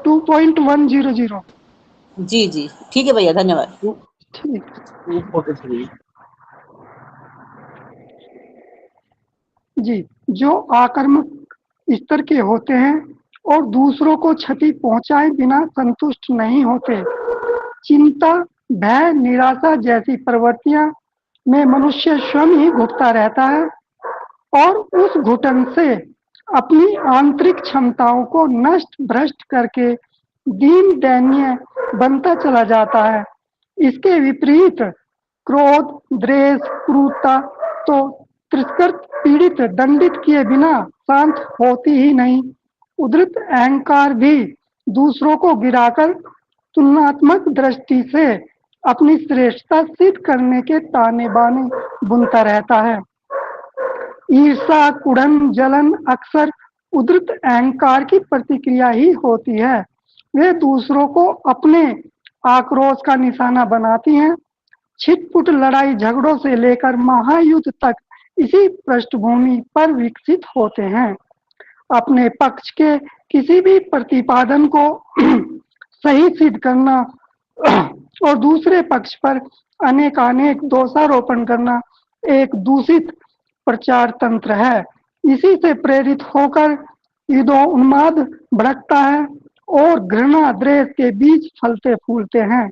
2.100। जी जी ठीक है भैया, धन्यवाद। ठीक। 243। जी, जो आक्रामक स्तर के होते हैं और दूसरों को क्षति पहुंचाए बिना संतुष्ट नहीं होते। चिंता, भय, निराशा जैसी प्रवृत्तियां में मनुष्य स्वयं ही घुटता रहता है और उस घुटन से अपनी आंतरिक क्षमताओं को नष्ट भ्रष्ट करके दीन दयनीय बनता चला जाता है। इसके विपरीत क्रोध, द्वेष, क्रूरता तो तिरस्कृत, पीड़ित, दंडित किए बिना शांत होती ही नहीं। उद्धृत अहंकार भी दूसरों को गिराकर तुलनात्मक दृष्टि से अपनी श्रेष्ठता सिद्ध करने के ताने बाने बुनता रहता है। ईर्षा, कुड़न, जलन अक्सर उद्धृत अहंकार की प्रतिक्रिया ही होती है। वे दूसरों को अपने आक्रोश का निशाना बनाती हैं। छिटपुट लड़ाई झगड़ों से लेकर महायुद्ध तक इसी पृष्ठभूमि पर विकसित होते हैं। अपने पक्ष के किसी भी प्रतिपादन को सही सिद्ध करना और दूसरे पक्ष पर अनेकानेक दोषारोपण करना एक दूषित प्रचार तंत्र है। इसी से प्रेरित होकर युद्धोन्माद भड़कता है और घृणा द्वेष के बीज फलते फूलते हैं।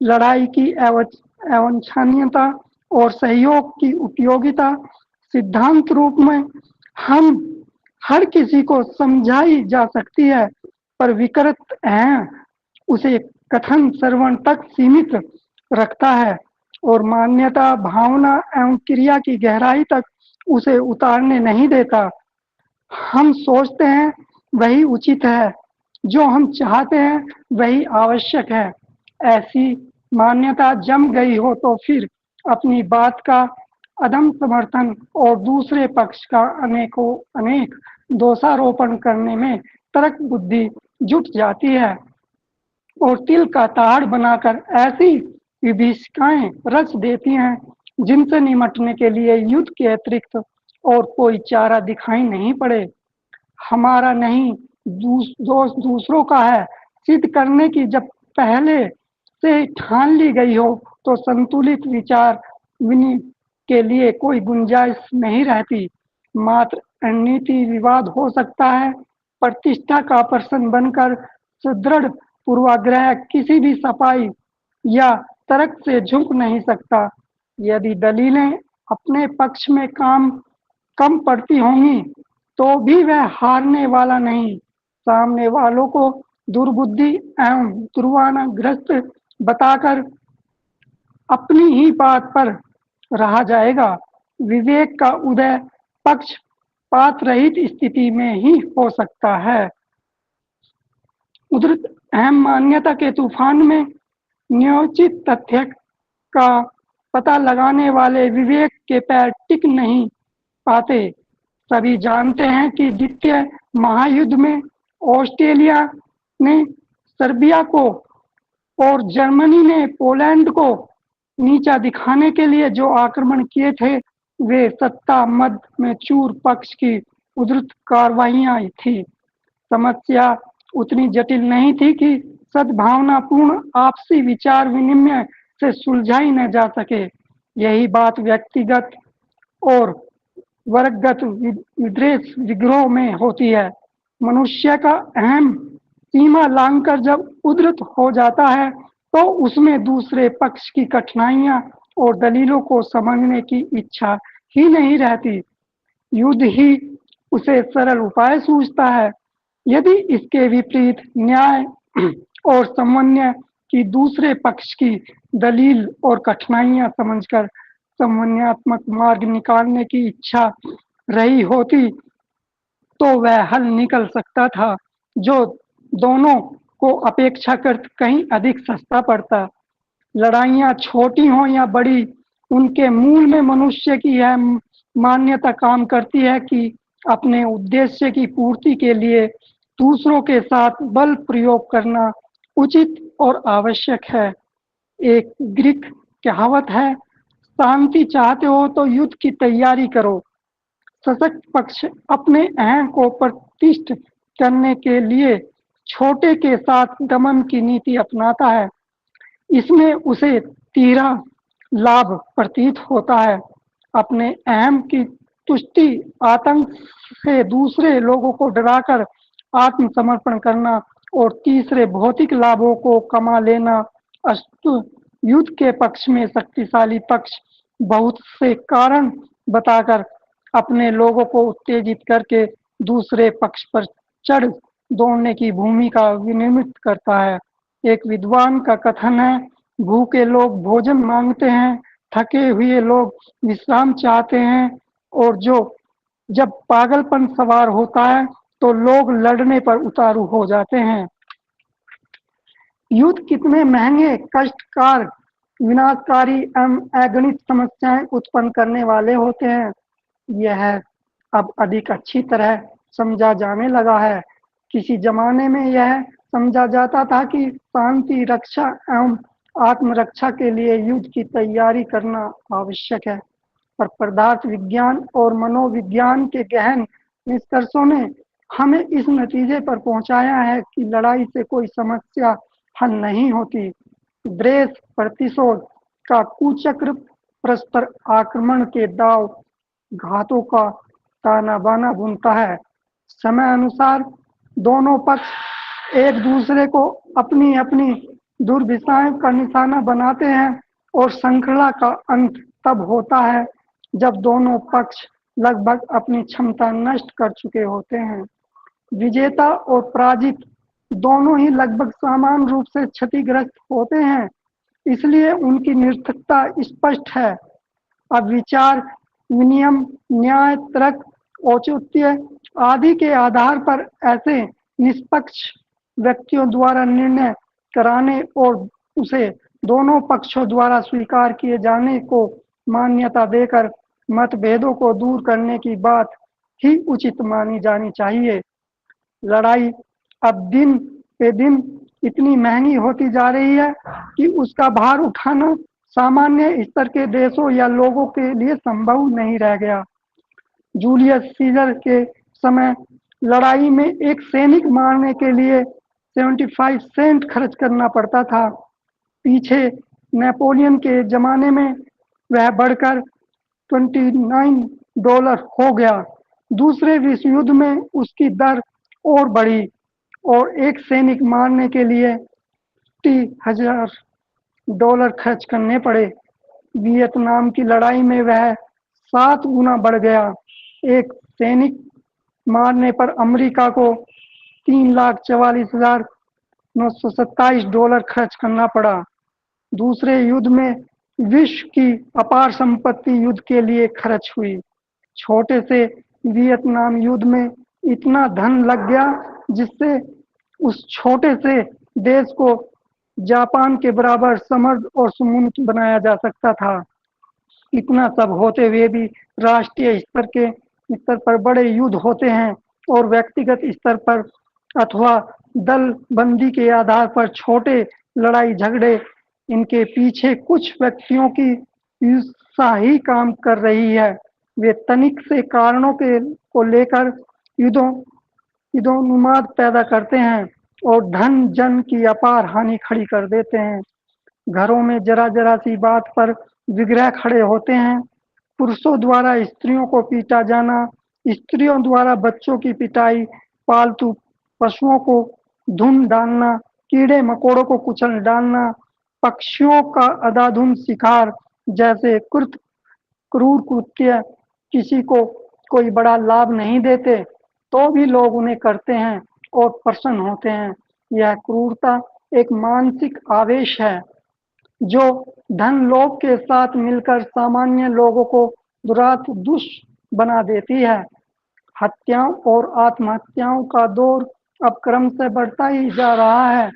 लड़ाई की अवांछनीयता और सहयोग की उपयोगिता सिद्धांत रूप में हम हर किसी को समझाई जा सकती है, पर विकृत है उसे कथन श्रवण तक सीमित रखता है और मान्यता, भावना एवं क्रिया की गहराई तक उसे उतारने नहीं देता। हम सोचते हैं वही उचित है, जो हम चाहते हैं वही आवश्यक है। ऐसी मान्यता जम गई हो तो फिर अपनी बात का अदम समर्थन और दूसरे पक्ष का अनेकों अनेक दोषारोपण करने में तर्क बुद्धि जुट जाती है और तिल का ताड़ बनाकर ऐसी विभीषिकाएं रच देती हैं जिनसे निमटने के लिए युद्ध के अतिरिक्त और कोई चारा दिखाई नहीं पड़े। हमारा नहीं, दोष दूसरों का है सिद्ध करने की जब पहले से ठान ली गई हो तो संतुलित विचार विनिमय के लिए कोई गुंजाइश नहीं रहती। मात्र अनैतिक विवाद हो सकता है। प्रतिष्ठा का प्रश्न बनकर सुदृढ़ पूर्वाग्रह किसी भी सफाई या तर्क से झुक नहीं सकता। यदि दलीलें अपने पक्ष में कम पड़ती होंगी तो भी वह हारने वाला नहीं, सामने वालों को दुर्बुद्धि एवं दुर्भावनाग्रस्त बताकर अपनी ही बात पर रहा जाएगा। विवेक का उदय पक्षपात रहित स्थिति में ही हो सकता है। उद्धृत अहम मान्यता के तूफान में नियोजित तथ्य का पता लगाने वाले विवेक के पैर टिक नहीं पाते। सभी जानते हैं कि द्वितीय महायुद्ध में ऑस्ट्रेलिया ने सर्बिया को और जर्मनी ने पोलैंड को नीचा दिखाने के लिए जो आक्रमण किए थे वे सत्ता मद में चूर पक्ष की उद्धृत कार्रवाइयां थी। समस्या उतनी जटिल नहीं थी कि सद्भावनापूर्ण आपसी विचार विनिमय से सुलझाई न जा सके। यही बात व्यक्तिगत और वर्गगत विद्वेष विग्रह में होती है। मनुष्य का अहम सीमा लांघकर जब उद्धृत हो जाता है तो उसमें दूसरे पक्ष की कठिनाइयां और दलीलों को समझने की इच्छा ही नहीं रहती। युद्ध ही उसे सरल उपाय सूझता है। यदि इसके विपरीत न्याय और समन्वय की दूसरे पक्ष की दलील और कठिनाइयां समझकर समन्वयात्मक मार्ग निकालने की इच्छा रही होती तो वह हल निकल सकता था जो दोनों को अपेक्षाकृत कहीं अधिक सस्ता पड़ता। लड़ाइयाँ छोटी हों या बड़ी, उनके मूल में मनुष्य की यह मान्यता काम करती है कि अपने उद्देश्य की पूर्ति के लिए दूसरों के साथ बल प्रयोग करना उचित और आवश्यक है। एक ग्रीक कहावत है, शांति चाहते हो तो युद्ध की तैयारी करो। सशक्त पक्ष अपने अहं को प्रतिष्ठित करने के लिए छोटे के साथ दमन की नीति अपनाता है। इसमें उसे तीरा लाभ प्रतीत होता है। अपने अहम की तुष्टि, आतंक से दूसरे लोगों को डराकर आत्मसमर्पण करना और तीसरे भौतिक लाभों को कमा लेना। अस्तु युद्ध के पक्ष में शक्तिशाली पक्ष बहुत से कारण बताकर अपने लोगों को उत्तेजित करके दूसरे पक्ष पर चढ़ दौड़ने की भूमिका विनिर्मित करता है। एक विद्वान का कथन है, भूखे लोग भोजन मांगते हैं, थके हुए लोग विश्राम चाहते हैं, और जब पागलपन सवार होता है तो लोग लड़ने पर उतारू हो जाते हैं। युद्ध कितने महंगे, कष्टकार, विनाशकारी एवं अगणित समस्याएं उत्पन्न करने वाले होते हैं, यह अब अधिक अच्छी तरह समझा जाने लगा है। किसी जमाने में यह समझा जाता था कि शांति, रक्षा एवं आत्मरक्षा के लिए युद्ध की तैयारी करना आवश्यक है, पर पदार्थ विज्ञान और मनोविज्ञान के गहन निष्कर्षों ने हमें इस नतीजे पर पहुंचाया है कि लड़ाई से कोई समस्या हल नहीं होती। द्वेष, प्रतिशोध का कुचक्र, परस्पर आक्रमण के दाव घातों का ताना बाना बुनता है। समय अनुसार दोनों पक्ष एक दूसरे को अपनी अपनी दुर्विषयों का निशाना बनाते हैं और श्रृंखला का अंत तब होता है जब दोनों पक्ष लगभग अपनी क्षमता नष्ट कर चुके होते हैं। विजेता और पराजित दोनों ही लगभग समान रूप से क्षतिग्रस्त होते हैं, इसलिए उनकी निरर्थकता स्पष्ट है। अब विचार, विनियम, न्याय, तर्क, औचित्य आदि के आधार पर ऐसे निष्पक्ष व्यक्तियों द्वारा निर्णय कराने और उसे दोनों पक्षों द्वारा स्वीकार किए जाने को मान्यता देकर मतभेदों को दूर करने की बात ही उचित मानी जानी चाहिए। लड़ाई अब दिन पे दिन इतनी महंगी होती जा रही है कि उसका भार उठाना सामान्य स्तर के देशों या लोगों के लिए संभव नहीं रह गया। जूलियस सीजर के समय लड़ाई में एक सैनिक मारने के लिए 75 सेंट खर्च करना पड़ता था। पीछे नेपोलियन के जमाने में वह बढ़कर $29 हो गया। दूसरे विश्व युद्ध में उसकी दर और बढ़ी और एक सैनिक मारने के लिए $30,000 खर्च करने पड़े। वियतनाम की लड़ाई में वह 7 गुना बढ़ गया। एक सैनिक मारने पर अमेरिका को $3,44,927 खर्च करना पड़ा। दूसरे युद्ध में विश्व की अपार संपत्ति युद्ध के लिए खर्च हुई। छोटे से वियतनाम युद्ध में इतना धन लग गया जिससे उस छोटे से देश को जापान के बराबर समृद्ध और समुन्नत बनाया जा सकता था। इतना सब होते हुए भी राष्ट्रीय स्तर पर बड़े युद्ध होते हैं और व्यक्तिगत स्तर पर अथवा दल बंदी के आधार पर छोटे लड़ाई झगड़े, इनके पीछे कुछ व्यक्तियों की ईर्ष्या ही काम कर रही है। वे तनिक से कारणों को लेकर युद्धोन्माद पैदा करते हैं और धन जन की अपार हानि खड़ी कर देते हैं। घरों में जरा जरा सी बात पर विग्रह खड़े होते हैं। पुरुषों द्वारा स्त्रियों को पीटा जाना, स्त्रियों द्वारा बच्चों की पिटाई, पालतू पशुओं को धुन डालना, कीड़े मकोड़ों को कुचल डालना, पक्षियों का अंधाधुंध शिकार जैसे क्रूर कृत्य किसी को कोई बड़ा लाभ नहीं देते, तो भी लोग उन्हें करते हैं और प्रसन्न होते हैं। यह क्रूरता एक मानसिक आवेश है जो धन लोभ के साथ मिलकर सामान्य लोगों को दुष्ट बना देती है। हत्याओं और आत्महत्याओं का दौर अब क्रमशः बढ़ता ही जा रहा है।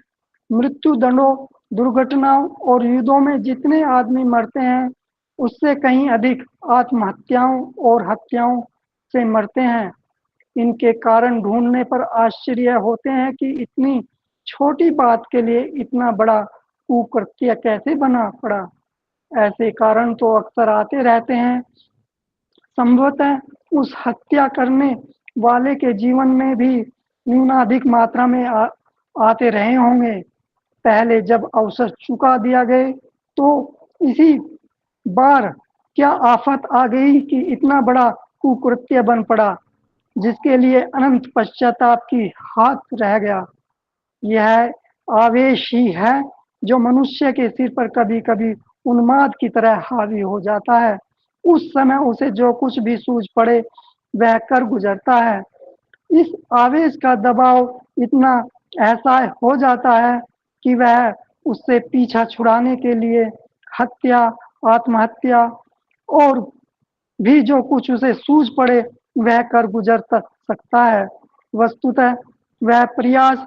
मृत्यु दंडों, दुर्घटनाओं और युद्धों में जितने आदमी मरते हैं, उससे कहीं अधिक आत्महत्याओं और हत्याओं से मरते हैं। इनके कारण ढूंढने पर आश्चर्य होते हैं कि इतनी छोटी बात के लिए इतना बड़ा कुकृत्य कैसे बना पड़ा। ऐसे कारण तो अक्सर आते रहते हैं। संभवतः उस हत्या करने वाले के जीवन में भी न्यूनाधिक मात्रा में आते रहे होंगे। पहले जब अवसर चुका दिया गए तो इसी बार क्या आफत आ गई कि इतना बड़ा कुकृत्य बन पड़ा जिसके लिए अनंत पश्चाताप की हाथ रह गया। यह आवेश ही है जो मनुष्य के सिर पर कभी-कभी उन्माद की तरह हावी हो जाता है। उस समय उसे जो कुछ भी सूझ पड़े वह कर गुजरता है। इस आवेश का दबाव इतना ऐसा हो जाता है कि वह उससे पीछा छुड़ाने के लिए हत्या, आत्महत्या और भी जो कुछ उसे सूझ पड़े वह कर गुजर सकता है। वस्तुतः वह प्रयास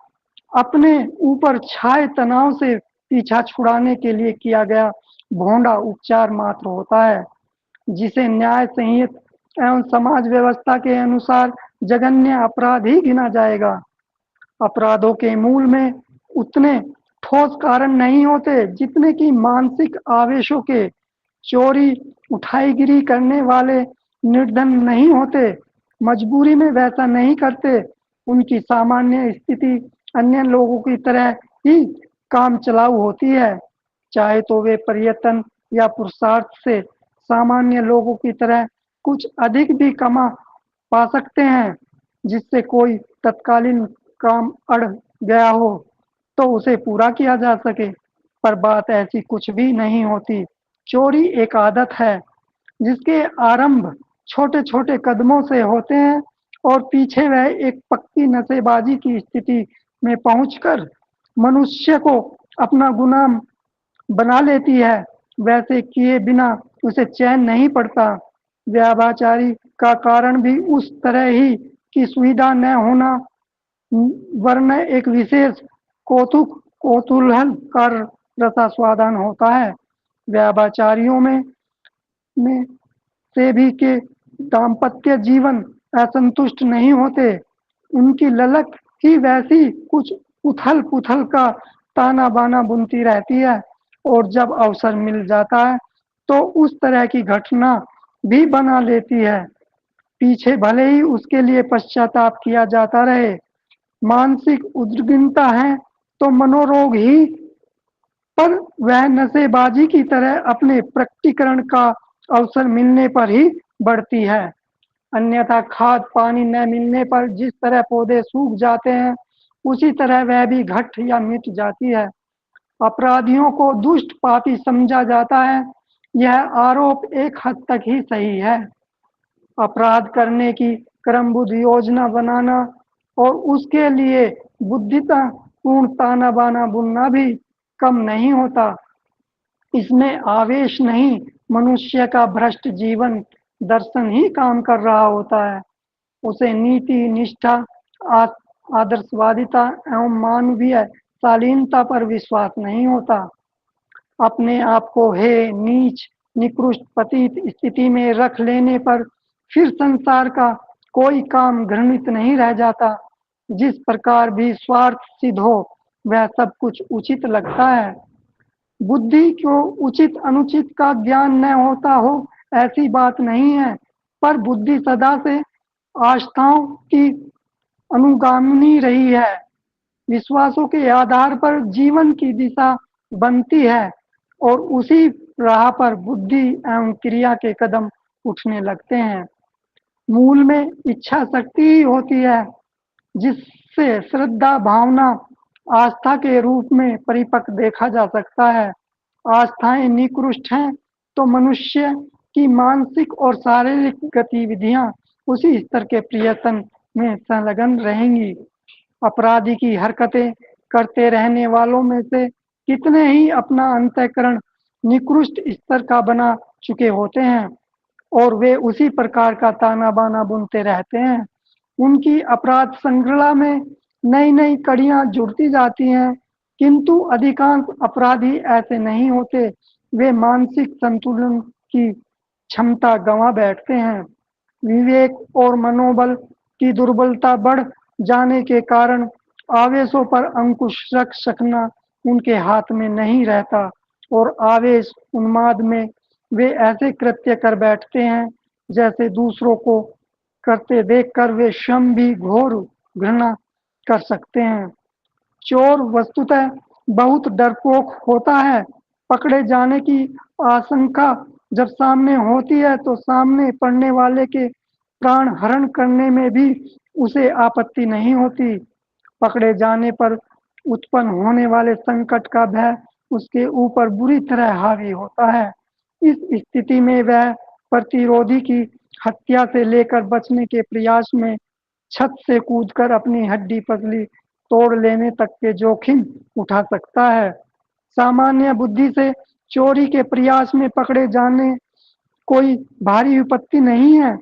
अपने ऊपर छाए तनाव से पीछा छुड़ाने के लिए किया गया भोंडा उपचार मात्र होता है, जिसे न्याय संहिता एवं समाज व्यवस्था के अनुसार जघन्य अपराध ही गिना जाएगा। अपराधों के मूल में उतने ठोस कारण नहीं होते जितने कि मानसिक आवेशों के। चोरी, उठाईगिरी करने वाले निर्धन नहीं होते, मजबूरी में वैसा नहीं करते। उनकी सामान्य स्थिति अन्य लोगों की तरह ही काम चलाऊ होती है, चाहे तो वे प्रयत्न या पुरुषार्थ से सामान्य लोगों की तरह कुछ अधिक भी कमा पा सकते हैं, जिससे कोई तत्कालीन काम अड़ गया हो तो उसे पूरा किया जा सके। पर बात ऐसी कुछ भी नहीं होती। चोरी एक आदत है जिसके आरंभ छोटे-छोटे कदमों से होते हैं और पीछे वह एक पक्की नशेबाजी की स्थिति में पहुंचकर मनुष्य को अपना गुलाम बना लेती है। वैसे किए बिना उसे चैन नहीं पड़ता। व्याभिचारी का कारण भी उस तरह ही की सुविधा न होना, वरन एक विशेष कौतूहल का रसास्वादन होता है। व्याभिचारियों में से भी के दाम्पत्य जीवन असंतुष्ट नहीं होते। उनकी ललक ही वैसी कुछ उथल-पुथल का ताना-बाना बुनती रहती है और जब अवसर मिल जाता है तो उस तरह की घटना भी बना लेती है। पीछे भले ही उसके लिए पश्चाताप किया जाता रहे। मानसिक उद्विग्नता है तो मनोरोग ही, पर वह नशेबाजी की तरह अपने प्रकटीकरण का अवसर मिलने पर ही बढ़ती है। अन्यथा खाद पानी न मिलने पर जिस तरह पौधे सूख जाते हैं, उसी तरह वह भी घट या मिट जाती है। अपराधियों को दुष्ट पापी समझा जाता है, यह आरोप एक हद तक ही सही है। अपराध करने की क्रमबद्ध योजना बनाना और उसके लिए बुद्धितापूर्ण ताना बाना बुनना भी कम नहीं होता। इसमें आवेश नहीं, मनुष्य का भ्रष्ट जीवन दर्शन ही काम कर रहा होता है। उसे नीति, निष्ठा, आदर्शवादिता एवं मानवीय शालीनता पर विश्वास नहीं होता। अपने आप को हे नीच, निकृष्ट, पतित स्थिति में रख लेने पर फिर संसार का कोई काम घृणित नहीं रह जाता। जिस प्रकार भी स्वार्थ सिद्ध हो, वह सब कुछ उचित लगता है। बुद्धि को उचित अनुचित का ज्ञान न होता हो ऐसी बात नहीं है, पर बुद्धि सदा से आस्थाओं की अनुगामिनी रही है। विश्वासों के आधार पर जीवन की दिशा बनती है और उसी राह पर बुद्धि एवं क्रिया के कदम उठने लगते हैं। मूल में इच्छा शक्ति ही होती है, जिससे श्रद्धा भावना आस्था के रूप में परिपक्व देखा जा सकता है। आस्थाएं निकृष्ट हैं तो मनुष्य की मानसिक और शारीरिक गतिविधियां उसी स्तर के प्रयत्न में संलग्न रहेंगी। अपराधी की हरकतें करते रहने वालों में से कितने ही अपना अंतःकरण निकृष्ट स्तर का बना चुके होते हैं और वे उसी प्रकार का ताना बाना बुनते रहते हैं। उनकी अपराध श्रृंखला में नई नई कड़ियां जुड़ती जाती हैं, किंतु अधिकांश अपराधी ऐसे नहीं होते। वे मानसिक संतुलन की क्षमता गंवा बैठते हैं। विवेक और मनोबल की दुर्बलता बढ़ जाने के कारण आवेशों पर अंकुश रख सकना उनके हाथ में नहीं रहता और आवेश उन्माद में वे ऐसे कृत्य कर बैठते हैं जैसे दूसरों को करते देखकर वे स्वयं भी घोर घृणा कर सकते हैं। चोर वस्तुतः बहुत डरपोक होता है। पकड़े जाने की आशंका जब सामने होती है तो सामने पड़ने वाले के प्राण हरण करने में भी उसे आपत्ति नहीं होती। पकड़े जाने पर उत्पन्न होने वाले संकट का भय उसके ऊपर बुरी तरह हावी होता है। इस स्थिति में वह प्रतिरोधी की हत्या से लेकर बचने के प्रयास में छत से कूदकर अपनी हड्डी पसली तोड़ लेने तक के जोखिम उठा सकता है। सामान्य बुद्धि से चोरी के प्रयास में पकड़े जाने कोई भारी विपत्ति नहीं है।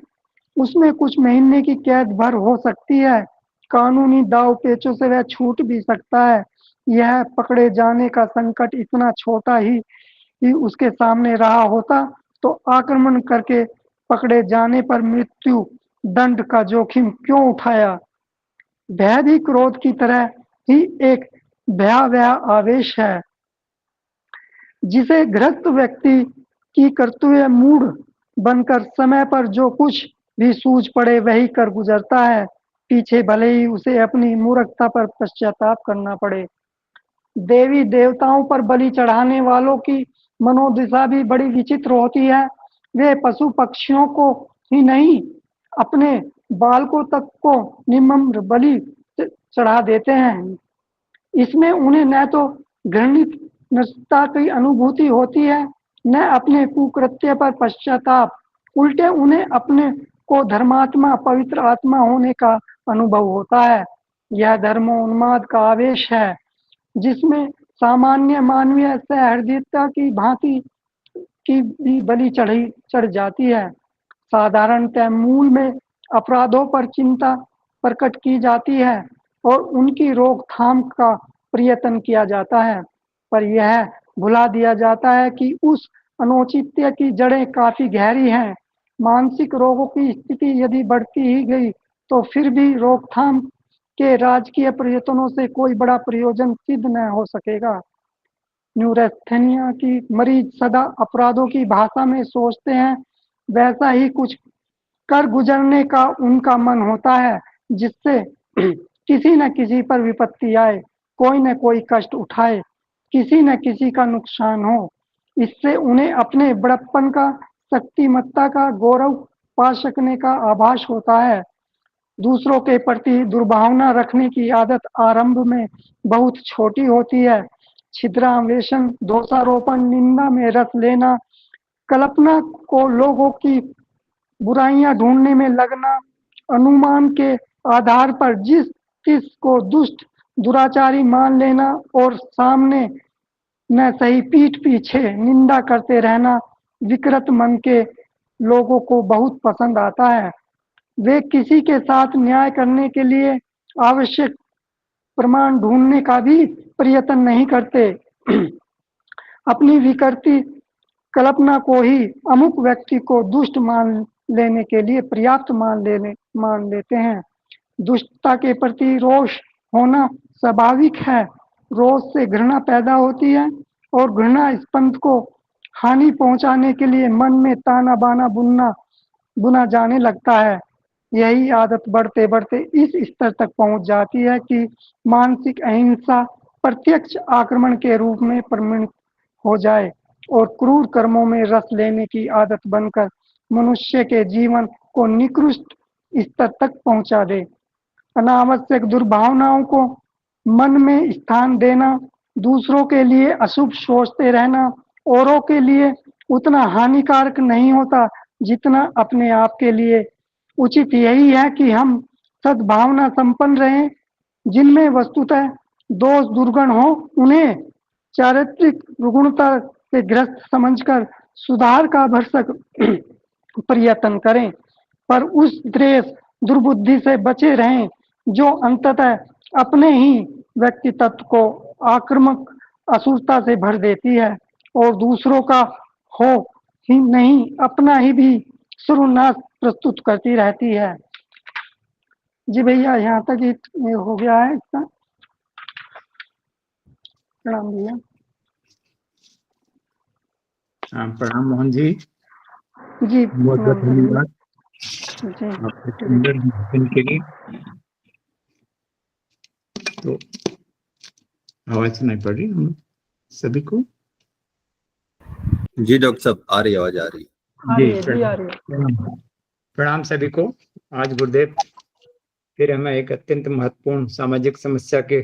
उसमें कुछ महीने की कैद भर हो सकती है। कानूनी दाव पेचों से वह छूट भी सकता है। यह पकड़े जाने का संकट इतना छोटा ही उसके सामने रहा होता तो आक्रमण करके पकड़े जाने पर मृत्यु दंड का जोखिम क्यों उठाया। भय भी क्रोध की तरह ही एक भयावह आवेश है जिसे ग्रस्त व्यक्ति की कर्तव्य मूड बनकर समय पर जो कुछ भी सूझ पड़े वही कर गुजरता है, पीछे भले ही उसे अपनी मूर्खता पर पश्चाताप करना पड़े। देवी देवताओं पर बलि चढ़ाने वालों की मनोदशा भी बड़ी विचित्र होती है। वे पशु पक्षियों को ही नहीं अपने बालकों तक को निम्र बलि चढ़ा देते हैं। इसमें उन्हें न तो घृणित नष्टता की अनुभूति होती है न अपने कुकृत्य पर पश्चाताप। उल्टे उन्हें अपने को धर्मात्मा पवित्र आत्मा होने का अनुभव होता है। यह धर्मोन्माद का आवेश है जिसमें सामान्य मानवीय सहृदयता की भांति की भी बलि चढ़ जाती है। साधारणतः मूल में अपराधों पर चिंता प्रकट की जाती है और उनकी रोकथाम का प्रयत्न किया जाता है, पर यह भुला दिया जाता है कि उस अनौचित्य की जड़ें काफी गहरी हैं। मानसिक रोगों की स्थिति यदि बढ़ती ही गई तो फिर भी रोकथाम के राजकीय प्रयत्नों से कोई बड़ा प्रयोजन सिद्ध न हो सकेगा। न्यूरेस्थेनिया की मरीज सदा अपराधों की भाषा में सोचते हैं, वैसा ही कुछ कर गुजरने का उनका मन होता है जिससे किसी न किसी पर विपत्ति आए, कोई न कोई कष्ट उठाए, किसी न किसी का नुकसान हो। इससे उन्हें अपने बड़प्पन का, शक्तिमत्ता का, गौरव पा सकने का आभास होता है। दूसरों के प्रति दुर्भावना रखने की आदत आरंभ में बहुत छोटी होती है। छिद्रान्वेषण, दोषारोपण, निंदा में रस लेना, कल्पना को लोगों की बुराइयां ढूंढने में लगना, अनुमान के आधार पर जिस किस को दुष्ट दुराचारी मान लेना और सामने न सही पीठ पीछे निंदा करते रहना विकृत मन के लोगों को बहुत पसंद आता है। वे किसी के साथ न्याय करने के लिए आवश्यक प्रमाण ढूंढने का भी प्रयत्न नहीं करते। अपनी विकृति कल्पना को ही अमुक व्यक्ति को दुष्ट मान लेने के लिए पर्याप्त मान लेते हैं। दुष्टता के प्रति रोष होना स्वाभाविक है। रोष से घृणा पैदा होती है और घृणा स्पंद को हानि पहुंचाने के लिए मन में ताना बाना बुना जाने लगता है। यही आदत बढ़ते बढ़ते इस स्तर तक पहुंच जाती है कि मानसिक अहिंसा प्रत्यक्ष आक्रमण के रूप में परिणत हो जाए और क्रूर कर्मों में रस लेने की आदत बनकर मनुष्य के जीवन को निकृष्ट स्तर तक पहुंचा दे। अनावश्यक दुर्भावनाओं को मन में स्थान देना, दूसरों के लिए अशुभ सोचते रहना औरों के लिए उतना हानिकारक नहीं होता जितना अपने आप के लिए। उचित यही है कि हम सद्भावना संपन्न रहें। जिनमें वस्तुतः दोष दुर्गुण हो उन्हें चारित्रिक रुग्णता से ग्रस्त समझकर सुधार का भरसक प्रयत्न करें, पर उस द्वेष दुर्बुद्धि से बचे रहें जो अंततः अपने ही व्यक्तित्व को आक्रामक असुरता से भर देती है और दूसरों का हो ही नहीं अपना ही भी सर्वनाश प्रस्तुत करती रहती है। जी भैया, यहाँ तक ही हो गया है इसका। प्रणाम भैया। प्रणाम मोहन जी। जी बहुत बहुत धन्यवाद जी आपके सुंदर भाषण के लिए। तो आवाज सुनाई पड़ रही है हम सभी को? जी डॉक्टर साहब, आ रही आवाज आ रही जी प्रणाम प्रणाम सभी को। आज गुरुदेव फिर हमें एक अत्यंत महत्वपूर्ण सामाजिक समस्या के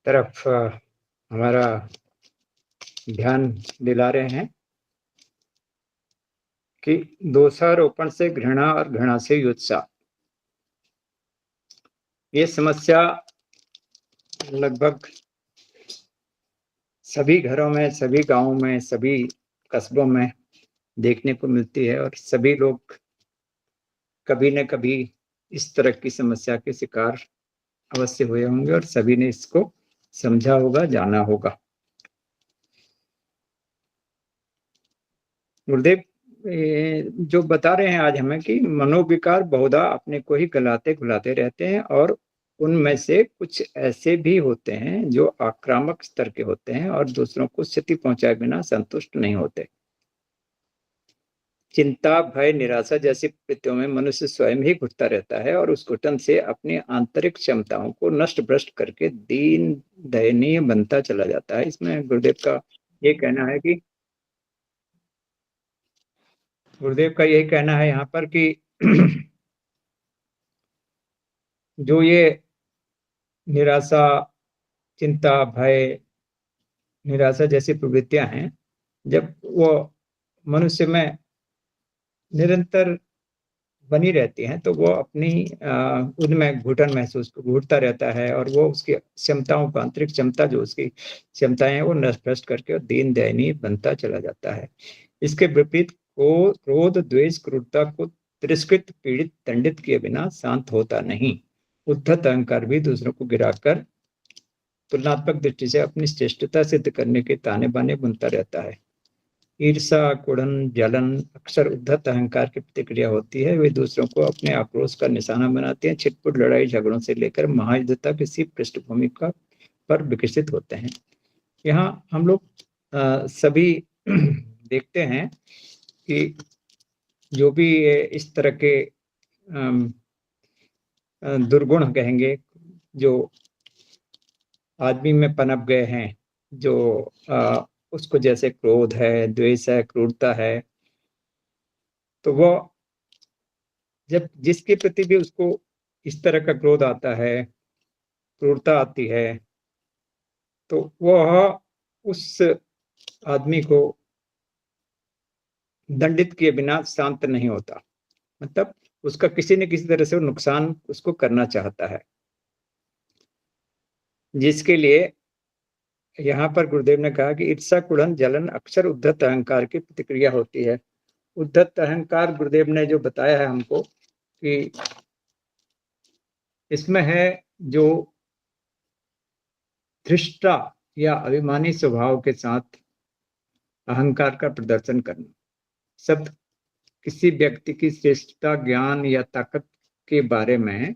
तरफ हमारा ध्यान दिला रहे हैं कि दोषारोपण से घृणा और घृणा से युत्सा। ये समस्या लगभग सभी घरों में, सभी गांवों में, सभी कस्बों में देखने को मिलती है और सभी लोग कभी न कभी इस तरह की समस्या के शिकार अवश्य हुए होंगे और सभी ने इसको समझा होगा, जाना होगा। गुरुदेव जो बता रहे हैं आज हमें कि मनोविकार बहुधा अपने को ही गलाते गुलाते रहते हैं और उनमें से कुछ ऐसे भी होते हैं जो आक्रामक स्तर के होते हैं और दूसरों को क्षति पहुंचाए बिना संतुष्ट नहीं होते। चिंता, भय, निराशा जैसी वृत्तियों में मनुष्य स्वयं ही घुटता रहता है और उस घुटन से अपनी आंतरिक क्षमताओं को नष्ट भ्रष्ट करके दीन दयनीय बनता चला जाता है। इसमें गुरुदेव का ये कहना है कि गुरुदेव का यही कहना है यहाँ पर कि जो ये निराशा, चिंता, भय, निराशा जैसी प्रवृत्तियां हैं, जब वो मनुष्य में निरंतर बनी रहती हैं तो वो अपनी उनमें घुटन महसूस घुटता रहता है और वो उसकी क्षमताओं को, आंतरिक क्षमता जो उसकी क्षमताएं हैं वो नष्ट भ्रष्ट करके और दीन दयनीय बनता चला जाता है। इसके विपरीत को क्रोध, द्वेष, क्रूरता को तिरस्कृत, पीड़ित, दंडित किए बिना शांत होता नहीं। उद्धत अहंकार भी दूसरों को गिराकर तुलनात्मक दृष्टि से अपनी श्रेष्ठता सिद्ध करने के ताने बाने बुनता रहता है। ईर्षा, कुड़न, जलन अक्सर उद्धत अहंकार की प्रतिक्रिया होती है। वे दूसरों को अपने आक्रोश का निशाना बनाते हैं। छिटपुट लड़ाई झगड़ों से लेकर महायुद्ध तक इसी पृष्ठभूमि का पर विकसित होते हैं। यहाँ हम लोग सभी देखते हैं कि जो भी इस तरह के दुर्गुण कहेंगे जो आदमी में पनप गए हैं, जो उसको जैसे क्रोध है, द्वेष है, क्रूरता है, तो वो जब जिसके प्रति भी उसको इस तरह का क्रोध आता है, क्रूरता आती है, तो वह उस आदमी को दंडित किए बिना शांत नहीं होता। मतलब उसका किसी न किसी तरह से नुकसान उसको करना चाहता है, जिसके लिए यहाँ पर गुरुदेव ने कहा कि ईर्षा, कुड़न, जलन अक्सर उद्धत अहंकार की प्रतिक्रिया होती है। उद्धत अहंकार गुरुदेव ने जो बताया है हमको कि इसमें है जो धृष्टा या अभिमानी स्वभाव के साथ अहंकार का प्रदर्शन करना। शब्द किसी व्यक्ति की श्रेष्ठता, ज्ञान या ताकत के बारे में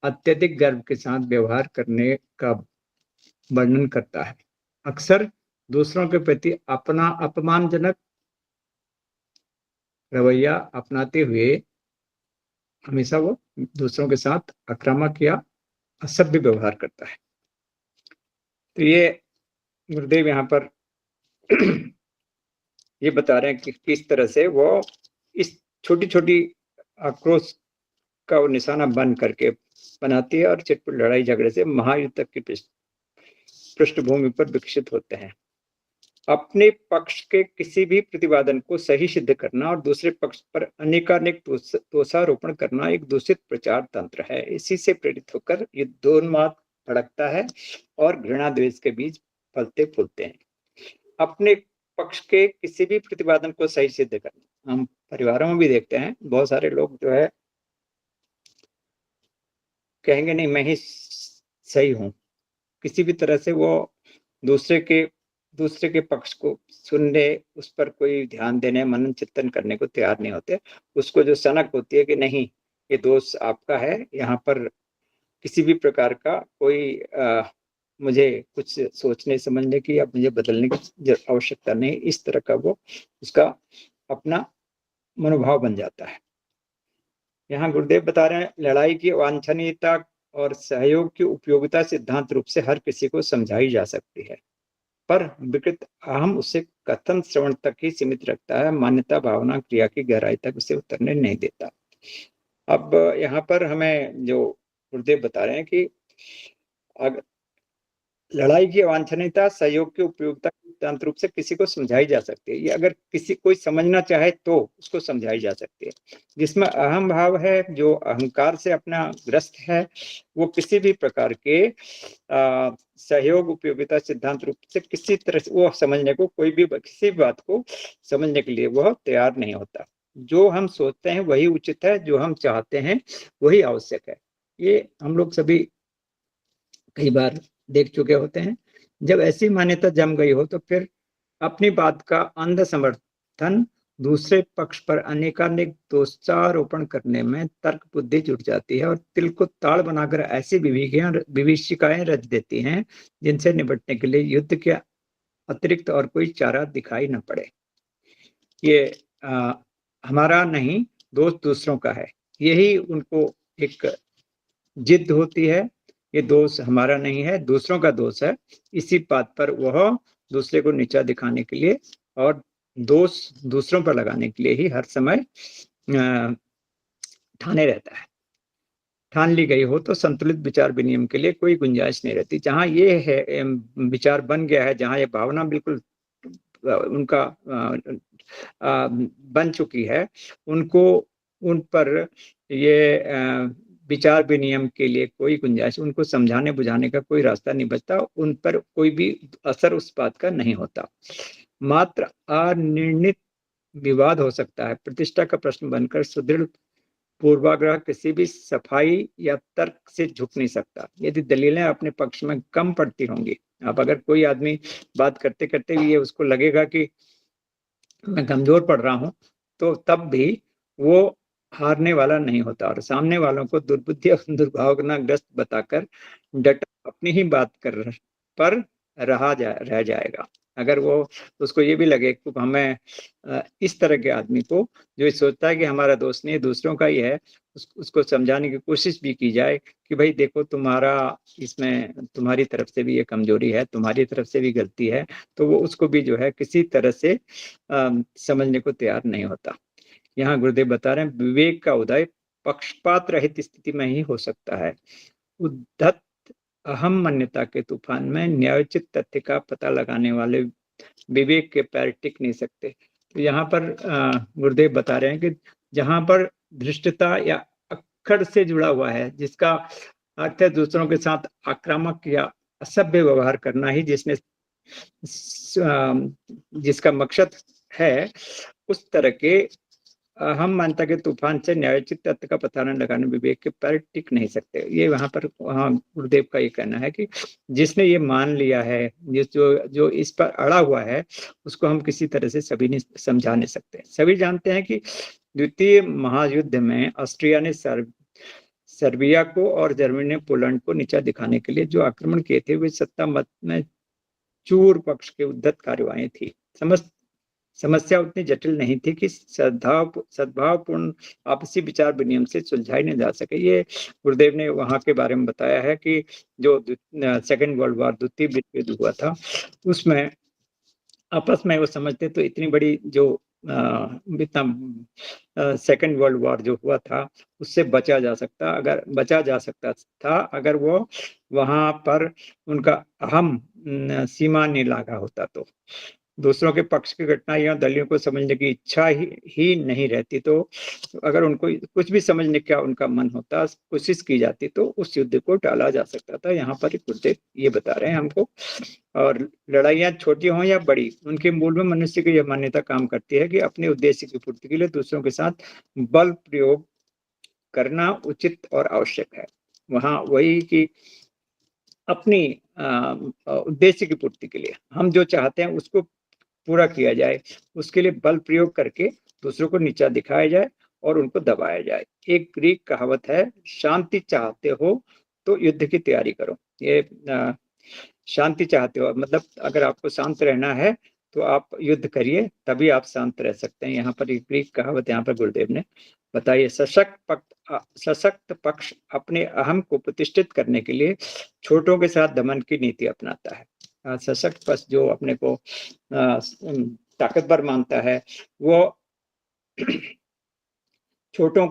अत्यधिक गर्व के साथ व्यवहार करने का वर्णन करता है। अक्सर दूसरों के प्रति अपना अपमानजनक रवैया अपनाते हुए हमेशा वो दूसरों के साथ आक्रामक या असभ्य व्यवहार करता है। तो ये गुरुदेव यहाँ पर ये बता रहे हैं कि किस तरह से वो इस छोटी छोटी आक्रोश का वो निशाना बन करके बनाती है और चिटपुट लड़ाई झगड़े से महायुद्ध तक की पृष्ठभूमि पर विकसित होते हैं। अपने पक्ष के किसी भी प्रतिपादन को सही सिद्ध करना और दूसरे पक्ष पर अनेकानेक दोषारोपण करना एक दूषित प्रचार तंत्र है। इसी से प्रेरित होकर युद्धोन्माद भड़कता है और घृणा द्वेष के बीज फलते फूलते हैं। अपने पक्ष के किसी भी प्रतिपादन को सही सिद्ध करना, हम परिवारों में भी देखते हैं बहुत सारे लोग जो है कहेंगे नहीं मैं ही सही हूं, किसी भी तरह से वो दूसरे के पक्ष को सुनने, उस पर कोई ध्यान देने, मनन चिंतन करने को तैयार नहीं होते। उसको जो सनक होती है कि नहीं ये दोष आपका है, यहाँ पर किसी भी प्रकार का कोई मुझे कुछ सोचने समझने की या मुझे बदलने की आवश्यकता नहीं, इस तरह का वो उसका अपना मनोभाव बन जाता है। यहाँ गुरुदेव बता रहे हैं लड़ाई की वांछनीयता और सहयोग की उपयोगिता सिद्धांत रूप से हर किसी को समझाई जा सकती है, पर विकृत अहम उसे कथन श्रवण तक ही सीमित रखता है, मान्यता भावना क्रिया की गहराई तक उसे उतरने नहीं देता। अब यहाँ पर हमें जो गुरुदेव बता रहे हैं कि अगर लड़ाई की अवांछनीयता सहयोग की उपयोगिता सिद्धांत रूप से किसी को समझाई जा सकती है, ये अगर किसी कोई समझना चाहे तो उसको समझाई जा सकती है। जिसमें अहम भाव है, जो अहंकार से अपना ग्रस्त है, वो किसी भी प्रकार के सहयोग उपयोगिता सिद्धांत रूप से किसी तरह से वो समझने को कोई भी किसी भी बात को समझने के लिए वह तैयार नहीं होता। जो हम सोचते हैं वही उचित है, जो हम चाहते हैं वही आवश्यक है। ये हम लोग सभी कई बार देख चुके होते हैं। जब ऐसी मान्यता जम गई हो तो फिर अपनी बात का अंध समर्थन दूसरे पक्ष पर अनेकानेक दोषारोपण करने में तर्क बुद्धि जुट जाती है और तिल को ताड़ बनाकर ऐसी विभीषिकाएं रच देती हैं जिनसे निपटने के लिए युद्ध के अतिरिक्त और कोई चारा दिखाई न पड़े। ये हमारा नहीं, दोष दूसरों का है, यही उनको एक जिद होती है। ये दोष हमारा नहीं है, दूसरों का दोष है। इसी बात पर वह दूसरे को नीचा दिखाने के लिए और दोष दूसरों पर लगाने के लिए ही हर समय ठाने रहता है। ठान ली गई हो तो संतुलित विचार विनिमय के लिए कोई गुंजाइश नहीं रहती। जहां ये है विचार बन गया है, जहां ये भावना बिल्कुल उनका बन चुकी है, उनको उन पर ये विचार विनिमय के लिए कोई गुंजाइश, उनको समझाने बुझाने का कोई रास्ता नहीं बचता, उन पर कोई भी असर उस बात का नहीं होता। मात्र अनिर्णित विवाद हो सकता है, प्रतिष्ठा का प्रश्न बनकर सुदृढ़ पूर्वाग्रह किसी भी सफाई या तर्क से झुक नहीं सकता। यदि दलीलें अपने पक्ष में कम पड़ती होंगी, अब अगर कोई आदमी बात करते करते भी ये उसको लगेगा कि मैं कमजोर पड़ रहा हूं, तो तब भी वो हारने वाला नहीं होता और सामने वालों को दुर्बुद्धि और दुर्भावनाग्रस्त बताकर डट अपनी ही बात पर रह जाएगा। अगर वो उसको ये भी लगे कि हमें इस तरह के आदमी को जो सोचता है कि हमारा दोस्त नहीं दूसरों का ही है, उसको समझाने की कोशिश भी की जाए कि भाई देखो, तुम्हारा इसमें तुम्हारी तरफ से भी ये कमजोरी है, तुम्हारी तरफ से भी गलती है, तो वो उसको भी जो है किसी तरह से समझने को तैयार नहीं होता। यहाँ गुरुदेव बता रहे हैं विवेक का उदय पक्षपात रहित स्थिति में ही हो सकता है। उद्धत अहम मान्यता के तूफान में न्यायोचित तथ्य का पता लगाने वाले विवेक के पैर टिक नहीं सकते। तो यहाँ पर गुरुदेव बता रहे हैं कि जहां पर धृष्टता या अक्खड़ से जुड़ा हुआ है, जिसका अर्थ है दूसरों के साथ आक्रामक या असभ्य व्यवहार करना ही जिसका मकसद है, उस तरह के हम मानता के तूफान से न्यायोचित तथ्य का पता न लगाने विवेक के पैर टिक नहीं सकते। ये वहां पर गुरुदेव का ये कहना है कि जिसने ये मान लिया है, जो इस पर अड़ा हुआ है, उसको हम किसी तरह से सभी नहीं समझा नहीं सकते। सभी जानते हैं कि द्वितीय महायुद्ध में ऑस्ट्रिया ने सर्बिया को और जर्मनी ने पोलैंड को नीचा दिखाने के लिए जो आक्रमण किए थे, वे सत्ता मत में चूर पक्ष के उद्धत कार्यवाही थी। समस्या उतनी जटिल नहीं थी कि सद्भावपूर्ण आपसी विचार विनिमय से सुलझाई नहीं जा सके। ये गुरुदेव ने वहां के बारे में बताया है कि जो सेकेंड वर्ल्ड वॉर, द्वितीय विश्व युद्ध हुआ था, उसमें आपस में वो समझते तो इतनी बड़ी जो इतना सेकेंड वर्ल्ड वॉर जो हुआ था, उससे बचा जा सकता था अगर वो वहां पर उनका अहम सीमा नहीं लागा होता। तो दूसरों के पक्ष की घटना या दलियों को समझने की इच्छा ही नहीं रहती, तो अगर उनको कुछ भी समझने का उनका मन होता, कोशिश की जाती, तो उस युद्ध को टाला जा सकता था। यहाँ पर गुरुदेव ये बता रहे हैं हमको। और लड़ाइयाँ छोटी हों या बड़ी, उनके मूल में मनुष्य की यह मान्यता काम करती है कि अपने उद्देश्य की पूर्ति के लिए दूसरों के साथ बल प्रयोग करना उचित और आवश्यक है। वहां वही कि अपनी उद्देश्य की पूर्ति के लिए हम जो चाहते हैं उसको पूरा किया जाए, उसके लिए बल प्रयोग करके दूसरों को नीचा दिखाया जाए और उनको दबाया जाए। एक ग्रीक कहावत है, शांति चाहते हो तो युद्ध की तैयारी करो। ये शांति चाहते हो मतलब अगर आपको शांत रहना है तो आप युद्ध करिए, तभी आप शांत रह सकते हैं। यहाँ पर एक ग्रीक कहावत यहाँ पर गुरुदेव ने बताइए। सशक्त पक्ष अपने अहम को प्रतिष्ठित करने के लिए छोटों के साथ दमन की नीति अपनाता है। सशक्त पक्ष जो अपने को ताकतवर मानता है, वो छोटों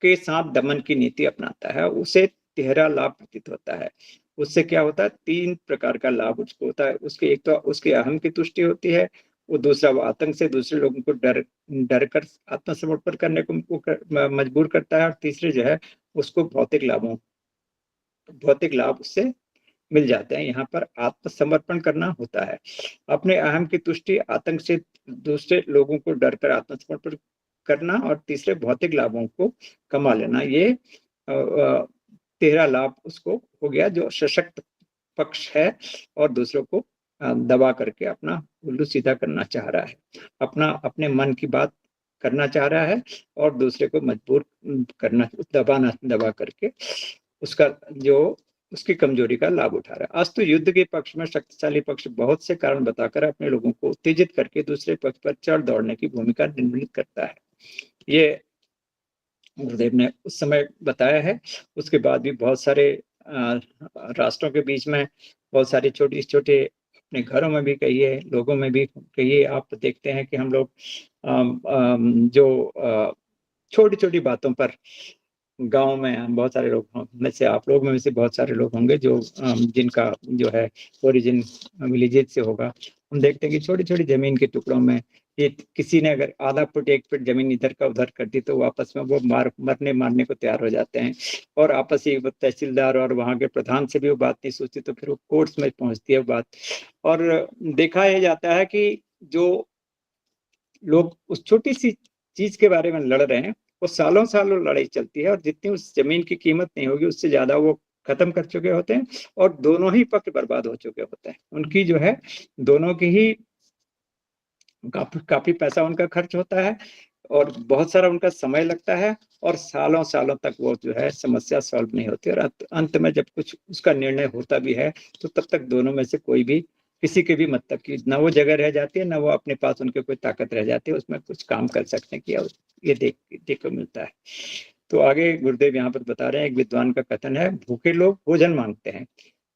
के साथ दमन की नीति अपनाता है, उसे तिहरा लाभ प्रतीत होता है। उससे क्या होता है, 3 प्रकार का लाभ उसको होता है। उसके एक तो उसके अहम की तुष्टि होती है, वो दूसरा वो आतंक से दूसरे लोगों को डर कर आत्मसमर्पण करने को मजबूर करता है, और तीसरे जो है उसको भौतिक लाभ उससे मिल जाते हैं। यहाँ पर आत्मसमर्पण करना होता है, अपने अहम की तुष्टि, आतंक से दूसरे लोगों को डर कर आत्मसमर्पण करना, और तीसरे भौतिक लाभों को कमा लेना। ये 13 लाभ उसको हो गया जो सशक्त पक्ष है, और दूसरों को दबा करके अपना उल्लू सीधा करना चाह रहा है, अपने मन की बात करना चाह रहा है, और दूसरे को मजबूर करना, दबा करके उसका जो उसकी कमजोरी का लाभ उठा रहा है। अस्तु युद्ध के पक्ष में शक्तिशाली पक्ष बहुत से कारण बताकर अपने लोगों को उत्तेजित करके दूसरे पक्ष पर चढ़ दौड़ने की भूमिका निर्मित करता है। ये गुरुदेव ने उस समय बताया है। उसके बाद भी बहुत सारे राष्ट्रों के बीच में बहुत सारे छोटे छोटे, अपने घरों में भी कहिए, लोगों में भी कहिए, आप देखते हैं कि हम लोग जो छोटी छोटी बातों पर गांव में बहुत सारे लोग में से, आप लोग में से बहुत सारे लोग होंगे जो जिनका जो है ओरिजिन विलेजेज से होगा। हम देखते हैं कि छोटी छोटी जमीन के टुकड़ों में ये किसी ने अगर आधा फुट 1 फुट जमीन इधर का उधर कर दी, तो वापस में वो मारने को तैयार हो जाते हैं, और आपस ही वो तहसीलदार और वहां के प्रधान से भी वो बात नहीं सोचती, तो फिर वो कोर्ट्स में पहुंचती है बात। और देखा यह जाता है कि जो लोग उस छोटी सी चीज के बारे में लड़ रहे हैं, वो सालों सालों लड़ाई चलती है, और जितनी उस जमीन की कीमत नहीं होगी उससे ज्यादा वो खत्म कर चुके होते हैं, और दोनों ही पक्ष बर्बाद हो चुके होते हैं। उनकी जो है दोनों की ही काफी पैसा उनका खर्च होता है, और बहुत सारा उनका समय लगता है, और सालों सालों तक वो जो है समस्या सॉल्व नहीं होती, और अंत में जब कुछ उसका निर्णय होता भी है, तो तब तक दोनों में से कोई भी, किसी के भी मतलब की ना वो जगह रह जाती है, ना वो अपने पास उनके कोई ताकत रह जाती है उसमें कुछ काम कर सकने की, ये देख को मिलता है। तो आगे गुरुदेव यहाँ पर बता रहे हैं, एक विद्वान का कथन है, भूखे लोग भोजन मांगते हैं,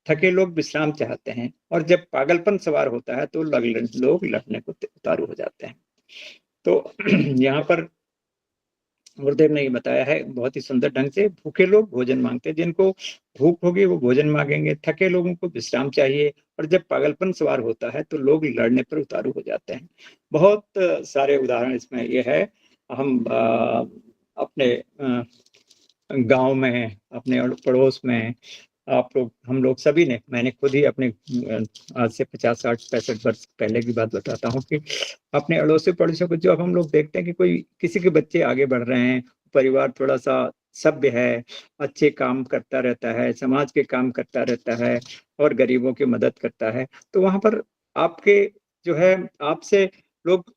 थके लोग विश्राम चाहते हैं, और जब पागलपन सवार होता है तो लोग लड़ने को उतारू हो जाते हैं। तो यहाँ पर गुरुदेव ने ये बताया है बहुत ही सुंदर ढंग से, भूखे लोग भोजन मांगते हैं, जिनको भूख होगी वो भोजन मांगेंगे, थके लोगों को विश्राम चाहिए, और जब पागलपन सवार होता है तो लोग लड़ने पर उतारू हो जाते हैं। बहुत सारे उदाहरण इसमें ये है। हम अपने गांव में, अपने पड़ोस में, हम लोग सभी ने, मैंने खुद ही अपने आज से 50 60 65 वर्ष पहले की बात बताता हूँ कि अपने अड़ोसी पड़ोसियों को जब हम लोग देखते हैं कि कोई किसी के बच्चे आगे बढ़ रहे हैं, परिवार थोड़ा सा सभ्य है, अच्छे काम करता रहता है, समाज के काम करता रहता है, और गरीबों की मदद करता है, तो वहां पर आपके जो है आपसे लोग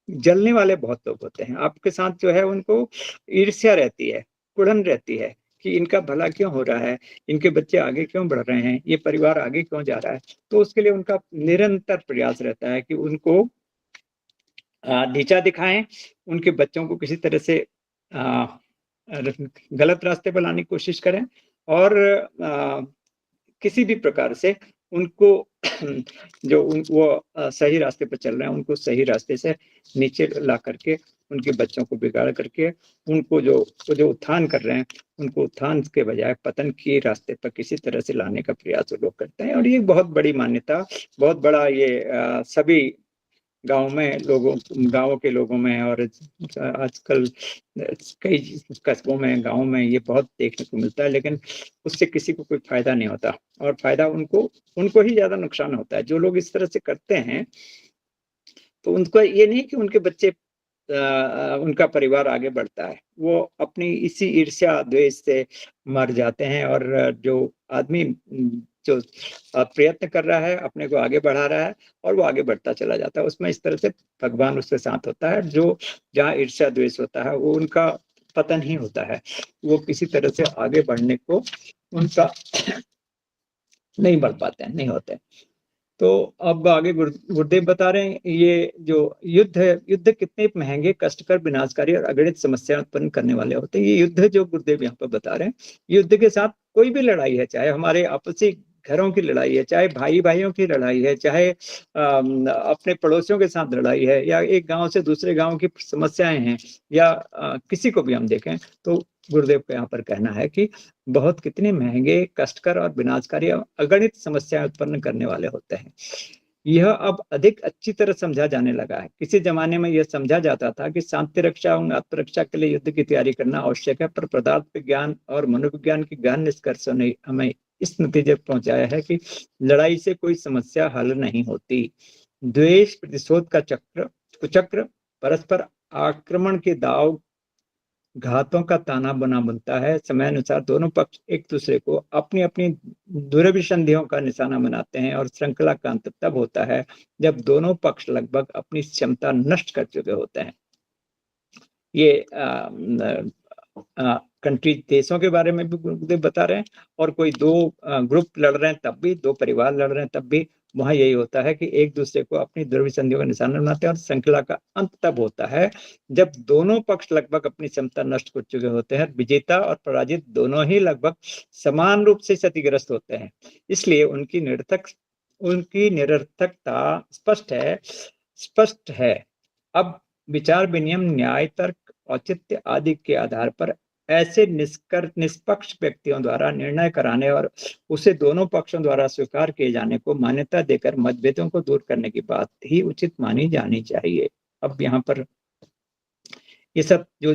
जलने वाले बहुत लोग होते हैं। आपके साथ जो है उनको ईर्ष्या रहती है, कुड़न रहती है कि इनका भला क्यों हो रहा है, इनके बच्चे आगे क्यों बढ़ रहे हैं, ये परिवार आगे क्यों जा रहा है। तो उसके लिए उनका निरंतर प्रयास रहता है कि उनको नीचा दिखाएं, उनके बच्चों को किसी तरह से गलत रास्ते पर लाने की कोशिश करें, और किसी भी प्रकार से उनको जो वो सही रास्ते पर चल रहे हैं उनको सही रास्ते से नीचे ला करके, उनके बच्चों को बिगाड़ करके, उनको जो उत्थान कर रहे हैं उनको उत्थान के बजाय पतन के रास्ते पर किसी तरह से लाने का प्रयास वो लोग करते हैं। और ये बहुत बड़ी मान्यता, बहुत बड़ा ये सभी गांवों के लोगों में, और आजकल कई कस्बों में, गांवों में ये बहुत देखने को मिलता है, लेकिन उससे किसी को कोई फायदा नहीं होता, और फायदा उनको ही ज्यादा नुकसान होता है। जो लोग इस तरह से करते हैं, तो उनको ये नहीं कि उनके बच्चे उनका परिवार आगे बढ़ता है, वो अपनी इसी ईर्ष्या द्वेष से मर जाते हैं। और जो आदमी जो प्रयत्न कर रहा है, अपने को आगे बढ़ा रहा है, और वो आगे बढ़ता चला जाता है, उसमें इस तरह से भगवान उसके साथ होता है। जो जहाँ ईर्ष्या द्वेष होता है वो उनका पतन ही होता है, वो किसी तरह से आगे बढ़ने को उनका नहीं बढ़ पाते हैं, नहीं होते। तो अब आगे गुरुदेव बता रहे हैं ये जो युद्ध है, युद्ध कितने महंगे, कष्टकर, विनाशकारी और अगणित समस्या उत्पन्न करने वाले होते हैं। ये युद्ध जो गुरुदेव यहाँ पर बता रहे हैं, युद्ध के साथ कोई भी लड़ाई है, चाहे हमारे आपसी घरों की लड़ाई है, चाहे भाई भाइयों की लड़ाई है, चाहे अपने पड़ोसियों के साथ लड़ाई है, या एक गांव से दूसरे गांव की समस्याएं हैं, या किसी को भी हम देखें, तो गुरुदेव का यहाँ पर कहना है कि बहुत कितने महंगे, कष्टकर और विनाशकारी अगणित समस्याएं उत्पन्न करने वाले होते हैं। यह अब अधिक अच्छी तरह समझा जाने लगा है। किसी जमाने में यह समझा जाता था कि शांति रक्षा और आत्मरक्षा के लिए युद्ध की तैयारी करना आवश्यक है, पर पदार्थ विज्ञान और मनोविज्ञान की गहन निष्कर्षों ने हमें इस नतीजे पर पहुंचाया है कि लड़ाई से कोई समस्या हल नहीं होती। द्वेष, प्रतिशोध का कुचक्र, परस्पर आक्रमण के दाव, घातों का ताना बना बनता है। समय अनुसार दोनों पक्ष एक दूसरे को अपनी अपनी दुर्विसंधियों का निशाना बनाते हैं, और श्रृंखला का अंत तब होता है जब दोनों पक्ष लगभग अपनी क्षमता नष्ट कर चुके होते हैं। ये कंट्री, देशों के बारे में भी बता रहे हैं, और कोई दो ग्रुप लड़ रहे हैं तब भी, दो परिवार लड़ रहे हैं तब भी, वहां यही होता है कि एक दूसरे को अपनी दुर्विसंधियों का निशाना बनाते हैं, और श्रृंखला का अंत तब होता है जब दोनों पक्ष लगभग अपनी क्षमता नष्ट कर चुके होते हैं। विजेता और पराजित दोनों ही लगभग समान रूप से क्षतिग्रस्त होते हैं। इसलिए उनकी निरर्थकता स्पष्ट है। अब विचार विनिमय, न्याय, तर्क, औचित्य आदि के आधार पर ऐसे निष्पक्ष व्यक्तियों द्वारा निर्णय कराने और उसे दोनों पक्षों द्वारा स्वीकार किए जाने को मान्यता देकर मतभेदों को दूर करने की बात ही उचित मानी जानी चाहिए। अब यहाँ पर ये सब जो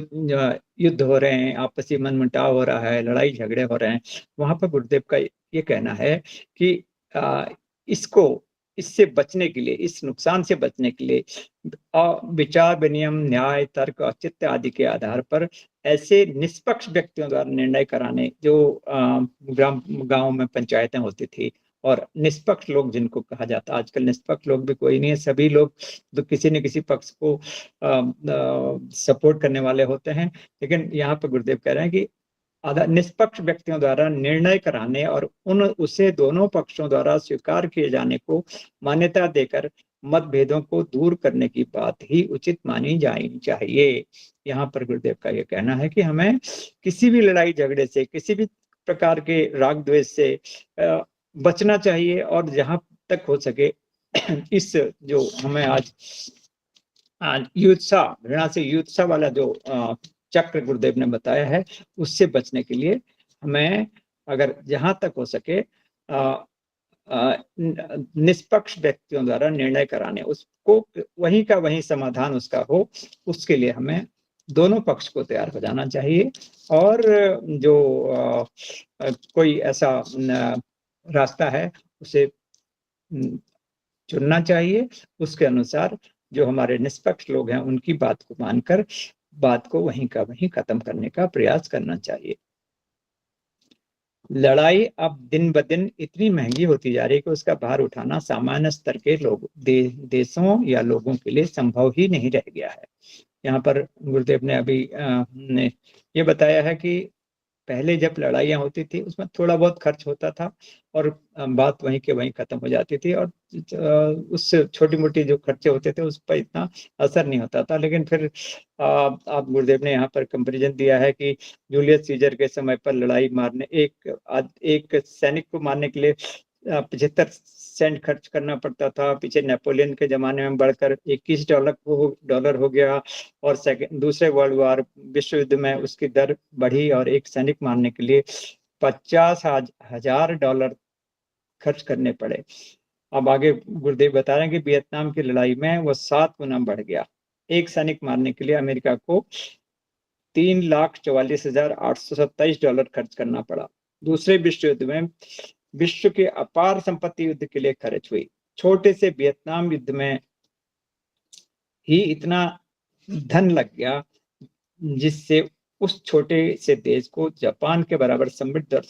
युद्ध हो रहे हैं, आपसी मनमुटाव हो रहा है, लड़ाई झगड़े हो रहे हैं, वहां पर गुरुदेव का ये कहना है कि इससे बचने के लिए, इस नुकसान से बचने के लिए विचार विनिमय, न्याय, तर्क, औचित्य आदि के आधार पर ऐसे निष्पक्ष व्यक्तियों द्वारा निर्णय कराने, जो गांव में पंचायतें होती थी, और निष्पक्ष लोग जिनको कहा जाता, आजकल निष्पक्ष लोग भी कोई नहीं है, सभी लोग तो किसी न किसी पक्ष को सपोर्ट करने वाले होते हैं। लेकिन यहाँ पर गुरुदेव कह रहे हैं कि निष्पक्ष व्यक्तियों द्वारा निर्णय कराने और उसे दोनों पक्षों द्वारा स्वीकार किए जाने को मान्यता देकर मतभेदों को दूर करने की बात ही उचित मानी जानी चाहिए। यहाँ पर गुरुदेव का यह कहना है कि हमें किसी भी लड़ाई झगड़े से, किसी भी प्रकार के राग द्वेष से बचना चाहिए, और जहां तक हो सके इस जो हमें आज युत्सा, घृणा से युत्सा वाला जो चक्र गुरुदेव ने बताया है, उससे बचने के लिए हमें, अगर जहां तक हो सके निष्पक्ष व्यक्तियों द्वारा निर्णय कराने, उसको वहीं का वहीं समाधान उसका हो, उसके लिए हमें दोनों पक्ष को तैयार हो जाना चाहिए, और जो कोई ऐसा रास्ता है उसे चुनना चाहिए। उसके अनुसार जो हमारे निष्पक्ष लोग हैं उनकी बात को मानकर बात को वहीं का वहीं खत्म करने का प्रयास करना चाहिए। लड़ाई अब दिन ब दिन इतनी महंगी होती जा रही है कि उसका भार उठाना सामान्य स्तर के देशों या लोगों के लिए संभव ही नहीं रह गया है। यहाँ पर गुरुदेव ने अभी ये बताया है कि पहले जब लड़ाइयाँ होती थी उसमें थोड़ा बहुत खर्च होता था और बात वहीं के वहीं खत्म हो जाती थी, और उस छोटी मोटी जो खर्चे होते थे उस पर इतना असर नहीं होता था। लेकिन फिर आप गुरुदेव ने यहाँ पर कंपैरिजन दिया है कि जूलियस सीजर के समय पर लड़ाई मारने, एक सैनिक को मारने के लिए 75 सेंट खर्च करना पड़ता था। पीछे नेपोलियन के जमाने में बढ़कर $21 हो गया, और दूसरे वर्ल्ड वार विश्व युद्ध में उसकी दर बढ़ी और एक सैनिक मारने के लिए $50,000 खर्च करने पड़े। अब आगे गुरुदेव बता रहे हैं कि वियतनाम की लड़ाई में वो 7 गुना बढ़ गया। एक सैनिक मारने के लिए अमेरिका को $3,44,827 खर्च करना पड़ा। दूसरे विश्व युद्ध में विश्व के अपार संपत्ति युद्ध के लिए खर्च हुई। छोटे से वियतनाम युद्ध में ही इतना धन लग गया जिससे उस छोटे से देश को जापान के बराबर समृद्ध और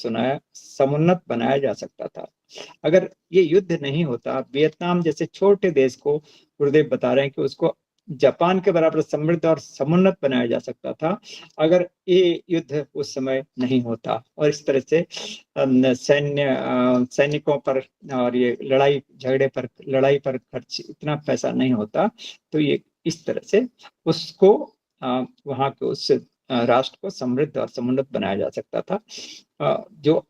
समुन्नत बनाया जा सकता था। अगर ये युद्ध नहीं होता, वियतनाम जैसे छोटे देश को, गुरुदेव बता रहे हैं कि उसको जापान के बराबर समृद्ध और समुन्नत बनाया जा सकता था अगर ये युद्ध उस समय नहीं होता। और इस तरह से सैनिकों पर और ये लड़ाई पर खर्च इतना पैसा नहीं होता, तो ये इस तरह से उसको वहां के उस राष्ट्र को समृद्ध और समुन्नत बनाया जा सकता था। जो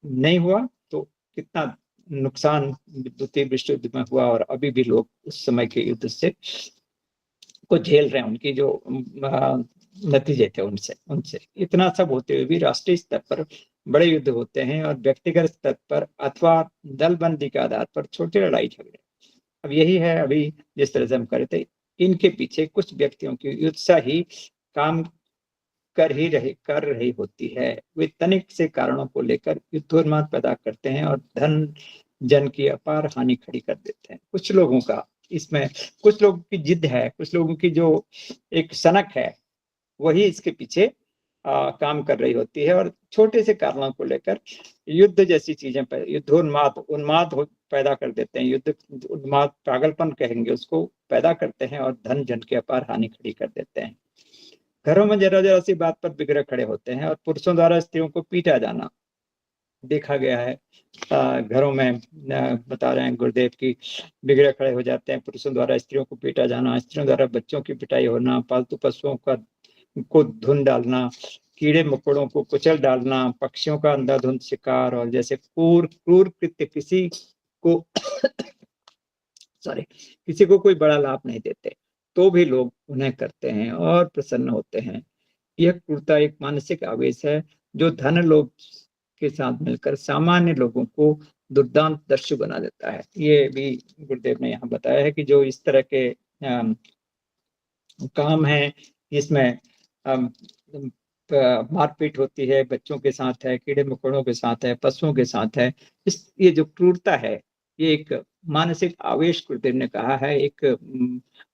नहीं हुआ तो कितना नुकसान द्वितीय विश्व युद्ध में हुआ, और अभी भी लोग उस समय के युद्ध से को झेल रहे हैं, उनकी जो नतीजे थे उनसे इतना सब होते हुए भी राष्ट्रीय स्तर पर बड़े युद्ध होते हैं और व्यक्तिगत स्तर पर अथवा दलबंदी के आधार पर छोटे लड़ाई झगड़े। अब यही है, अभी जिस तरह से हम कर रहे थे, इनके पीछे कुछ व्यक्तियों की उत्साह ही काम कर रही होती है। वे तनिक से कारणों को लेकर युद्धोन्माद पैदा करते हैं और धन जन की अपार हानि खड़ी कर देते हैं। कुछ लोगों का इसमें, कुछ लोगों की जिद है, कुछ लोगों की जो एक सनक है, वही इसके पीछे काम कर रही होती है और छोटे से कारणों को लेकर युद्ध जैसी चीजें उन्माद पैदा कर देते हैं। युद्ध उन्माद, पागलपन कहेंगे उसको, पैदा करते हैं और धन जन की अपार हानि खड़ी कर देते हैं। घरों में जरा जरा सी बात पर बिगड़े खड़े होते हैं और पुरुषों द्वारा स्त्रियों को पीटा जाना देखा गया है। घरों में बता रहे हैं गुरुदेव की, बिगड़े खड़े हो जाते हैं, पुरुषों द्वारा स्त्रियों को पीटा जाना, स्त्रियों द्वारा बच्चों की पिटाई होना, पालतू पशुओं को धुन डालना, कीड़े मकोड़ों को कुचल डालना, पक्षियों का अंधाधुंध शिकार, और जैसे क्रूर कृत्य किसी को कोई बड़ा लाभ नहीं देते तो भी लोग उन्हें करते हैं और प्रसन्न होते हैं। यह क्रूरता एक मानसिक आवेश है जो धन लोभ के साथ मिलकर सामान्य लोगों को दुर्दांत दस्यु बना देता है। ये भी गुरुदेव ने यहाँ बताया है कि जो इस तरह के काम है, इसमें मारपीट होती है, बच्चों के साथ है, कीड़े मकोड़ों के साथ है, पशुओं के साथ है, ये जो क्रूरता है, ये एक मानसिक आवेश, गुरुदेव ने कहा है, एक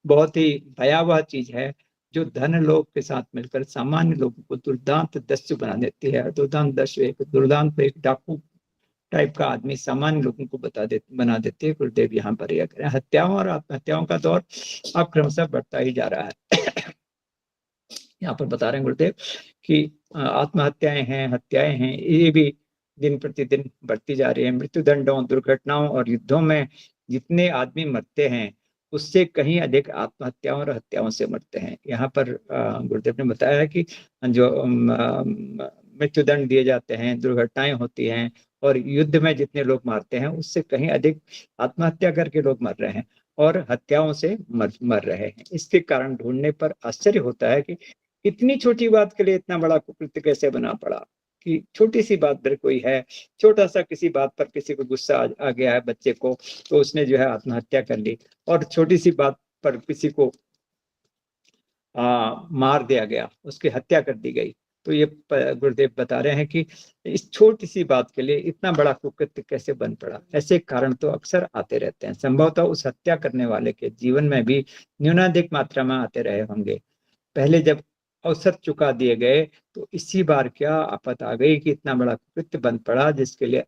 बहुत ही भयावह चीज है जो धन लोभ के साथ मिलकर सामान्य लोगों को दुर्दांत दस्यु बना देती है। दुर्दांत एक डाकू टाइप का आदमी सामान्य लोगों को बना देती है। गुरुदेव यहाँ पर यह करें, हत्याओं और आत्महत्याओं का दौर अब क्रमशः बढ़ता ही जा रहा है। यहाँ पर बता रहे हैं गुरुदेव कि आत्महत्याएं हैं, हत्याएं हैं, ये भी दिन प्रतिदिन बढ़ती जा रही है। मृत्युदंडों, दुर्घटनाओं और युद्धों में जितने आदमी मरते हैं उससे कहीं अधिक आत्महत्याओं और हत्याओं से मरते हैं। यहाँ पर गुरुदेव ने बताया है कि जो मृत्युदंड दिए जाते हैं, दुर्घटनाएं होती हैं और युद्ध में जितने लोग मारते हैं उससे कहीं अधिक आत्महत्या करके लोग मर रहे हैं और हत्याओं से मर रहे हैं। इसके कारण ढूंढने पर आश्चर्य होता है कि इतनी छोटी बात के लिए इतना बड़ा कुकृत्य कैसे बना पड़ा, कि छोटी सी बात पर कोई है, छोटा सा किसी बात पर किसी को गुस्सा आ गया है बच्चे को, तो उसने जो है आत्महत्या कर ली, और छोटी सी बात पर किसी को मार दिया गया, उसकी हत्या कर दी गई। तो ये गुरुदेव बता रहे हैं कि इस छोटी सी बात के लिए इतना बड़ा कुकृत्य कैसे बन पड़ा। ऐसे कारण तो अक्सर आते रहते हैं, संभवतः उस हत्या करने वाले के जीवन में भी न्यूनाधिक मात्रा में आते रहे होंगे। पहले जब अवसर चुका दिए गए तो इसी बार क्या आफत आ गई कि इतना बड़ा कुकृत्य बन पड़ा जिसके लिए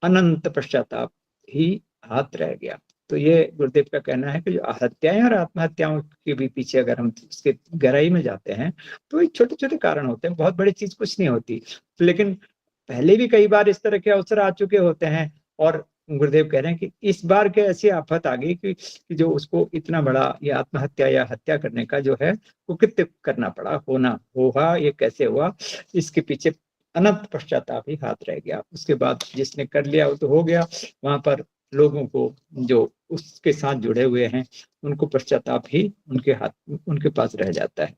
अनंत पश्चाताप ही हाथ रह गया। तो ये गुरुदेव का कहना है कि जो हत्याएं और आत्महत्याओं के भी पीछे अगर हम इसके गहराई में जाते हैं तो ये छोटे छोटे कारण होते हैं, बहुत बड़ी चीज कुछ नहीं होती। लेकिन पहले भी कई बार इस तरह के अवसर आ चुके होते हैं और गुरुदेव कह रहे हैं कि इस बार के ऐसी आफत आ गई कि जो उसको इतना बड़ा ये आत्महत्या या हत्या करने का जो है वो कृत्य करना पड़ा। होगा ये कैसे हुआ, इसके पीछे अनंत पश्चाताप ही हाथ रह गया। उसके बाद जिसने कर लिया वो तो हो गया, वहां पर लोगों को जो उसके साथ जुड़े हुए हैं उनको पश्चाताप ही उनके पास रह जाता है।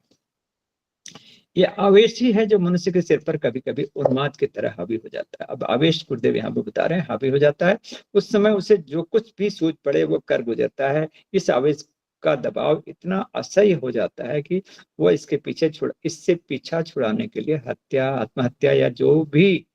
ये आवेश ही है जो मनुष्य के सिर पर कभी कभी उन्माद की तरह हावी हो जाता है। अब आवेश गुरुदेव यहाँ पे बता रहे हैं हावी हो जाता है, उस समय उसे जो कुछ भी सूझ पड़े वो कर गुजरता है। इस आवेश का दबाव इतना असह्य हो जाता है कि वो इससे पीछा छुड़ाने के लिए हत्या, आत्महत्या या जो भी